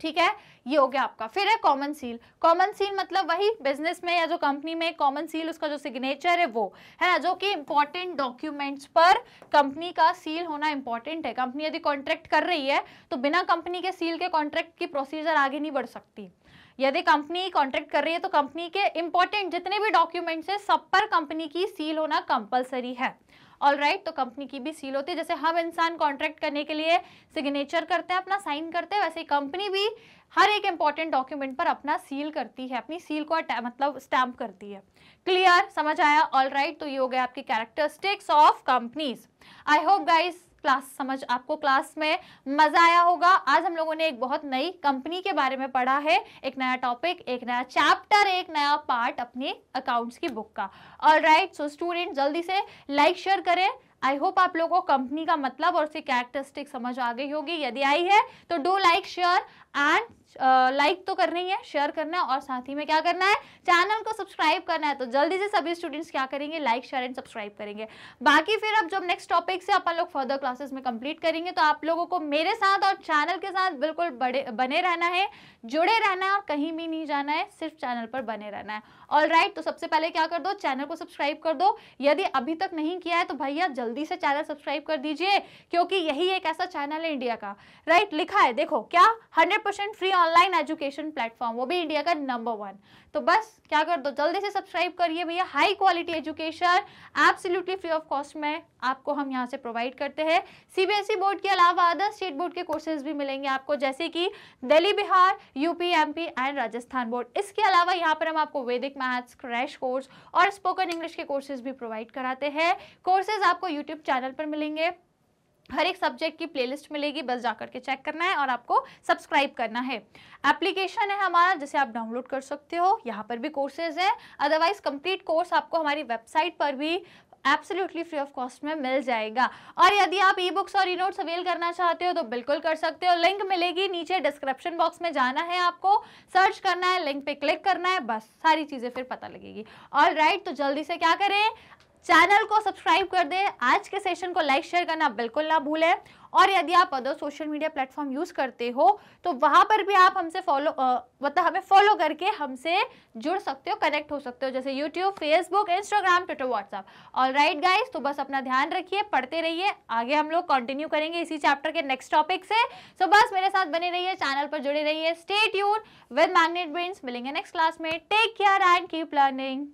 ठीक है, ये हो गया आपका। फिर है कॉमन सील। कॉमन सील मतलब वही बिजनेस में या जो कंपनी में कॉमन सील, उसका जो सिग्नेचर है वो है ना, जो कि इंपॉर्टेंट डॉक्यूमेंट्स पर कंपनी का सील होना इंपॉर्टेंट है। कंपनी यदि कॉन्ट्रैक्ट कर रही है तो बिना कंपनी के सील के कॉन्ट्रैक्ट की प्रोसीजर आगे नहीं बढ़ सकती। यदि कंपनी कॉन्ट्रैक्ट कर रही है तो कंपनी के इंपॉर्टेंट जितने भी डॉक्यूमेंट्स है सब पर कंपनी की सील होना कंपलसरी है। ऑलराइट, तो कंपनी की भी सील होती है। जैसे हम इंसान कॉन्ट्रैक्ट करने के लिए सिग्नेचर करते हैं, अपना साइन करते हैं, वैसे ही कंपनी भी हर एक इंपॉर्टेंट डॉक्यूमेंट पर अपना सील करती है, अपनी सील को मतलब स्टैम्प करती है। क्लियर, समझ आया? ऑलराइट, तो ये हो गया आपकी characteristics of companies. I hope guys आपको क्लास में मजा आया होगा। आज हम लोगों ने एक बहुत नई कंपनी के बारे में पढ़ा है, एक नया टॉपिक, एक नया चैप्टर, एक नया पार्ट अपने अकाउंट्स की बुक का। ऑलराइट, सो स्टूडेंट जल्दी से लाइक शेयर करें। आई होप आप लोगों को कंपनी का मतलब और उसकी कैरेक्टरिस्टिक समझ आ गई होगी। यदि आई है तो do like share and like तो करना ही है, शेयर करना है, और साथ ही में क्या करना है, चैनल को सब्सक्राइब करना है। तो जल्दी से सभी स्टूडेंट्स क्या करेंगे, लाइक शेयर एंड सब्सक्राइब करेंगे। बाकी फिर अब जब नेक्स्ट टॉपिक से अपन लोग फर्दर क्लासेस में कंप्लीट करेंगे तो आप लोगों को मेरे साथ और चैनल के साथ बिल्कुल बने रहना है, जुड़े रहना है और कहीं भी नहीं जाना है, सिर्फ चैनल पर बने रहना है। ऑलराइट, तो सबसे पहले क्या कर दो, चैनल को सब्सक्राइब कर दो। यदि अभी तक नहीं किया है तो भैया जल्दी से चैनल सब्सक्राइब कर दीजिए, क्योंकि यही एक ऐसा चैनल है इंडिया का, राइट, लिखा है देखो क्या, 100% फ्री ऑनलाइन एजुकेशन प्लेटफॉर्म, वो भी इंडिया का नंबर 1। तो बस क्या कर दो, जल्दी से सब्सक्राइब करिए भैया। High quality education absolutely free of cost में आपको हम यहाँ से प्रोवाइड करते हैं। सीबीएसई बोर्ड के अलावा अदर स्टेट बोर्ड के कोर्सेज भी मिलेंगे आपको, जैसे कि Delhi, Bihar, UP, MP and Rajasthan board. इसके अलावा यहाँ पर हम आपको वैदिक मैथ्स, क्रैश कोर्स और स्पोकन इंग्लिश के कोर्सेज भी प्रोवाइड कराते हैं। कोर्सेज आपको यूट्यूब चैनल पर मिलेंगे, हर एक सब्जेक्ट की प्लेलिस्ट मिलेगी, बस जाकर के चेक करना है और आपको सब्सक्राइब करना है। एप्लीकेशन है हमारा जिसे आप डाउनलोड कर सकते हो, यहाँ पर भी कोर्सेज हैं। अदरवाइज कंप्लीट कोर्स आपको हमारी वेबसाइट पर भी एब्सोल्युटली फ्री ऑफ कॉस्ट में मिल जाएगा। और यदि आप ई बुक्स और ई नोट्स अवेल करना चाहते हो तो बिल्कुल कर सकते हो, लिंक मिलेगी नीचे डिस्क्रिप्शन बॉक्स में, जाना है आपको, सर्च करना है, लिंक पे क्लिक करना है, बस सारी चीजें फिर पता लगेगी। ऑलराइट, तो जल्दी से क्या करें, चैनल को सब्सक्राइब कर दें, आज के सेशन को लाइक शेयर करना बिल्कुल ना भूलें। और यदि आप other social media platform use करते हो तो वहां पर भी आप हमसे मतलब हमें फॉलो करके हमसे जुड़ सकते हो, कनेक्ट हो सकते हो, जैसे YouTube, Facebook, Instagram, Twitter, WhatsApp. Alright guys, तो बस अपना ध्यान रखिए, पढ़ते रहिए, आगे हम लोग कंटिन्यू करेंगे इसी चैप्टर के नेक्स्ट टॉपिक से। सो बस मेरे साथ बने रहिए, चैनल पर जुड़े रहिए। Stay tuned with Magnet Brains. मिलेंगे नेक्स्ट क्लास में। Take care and keep learning.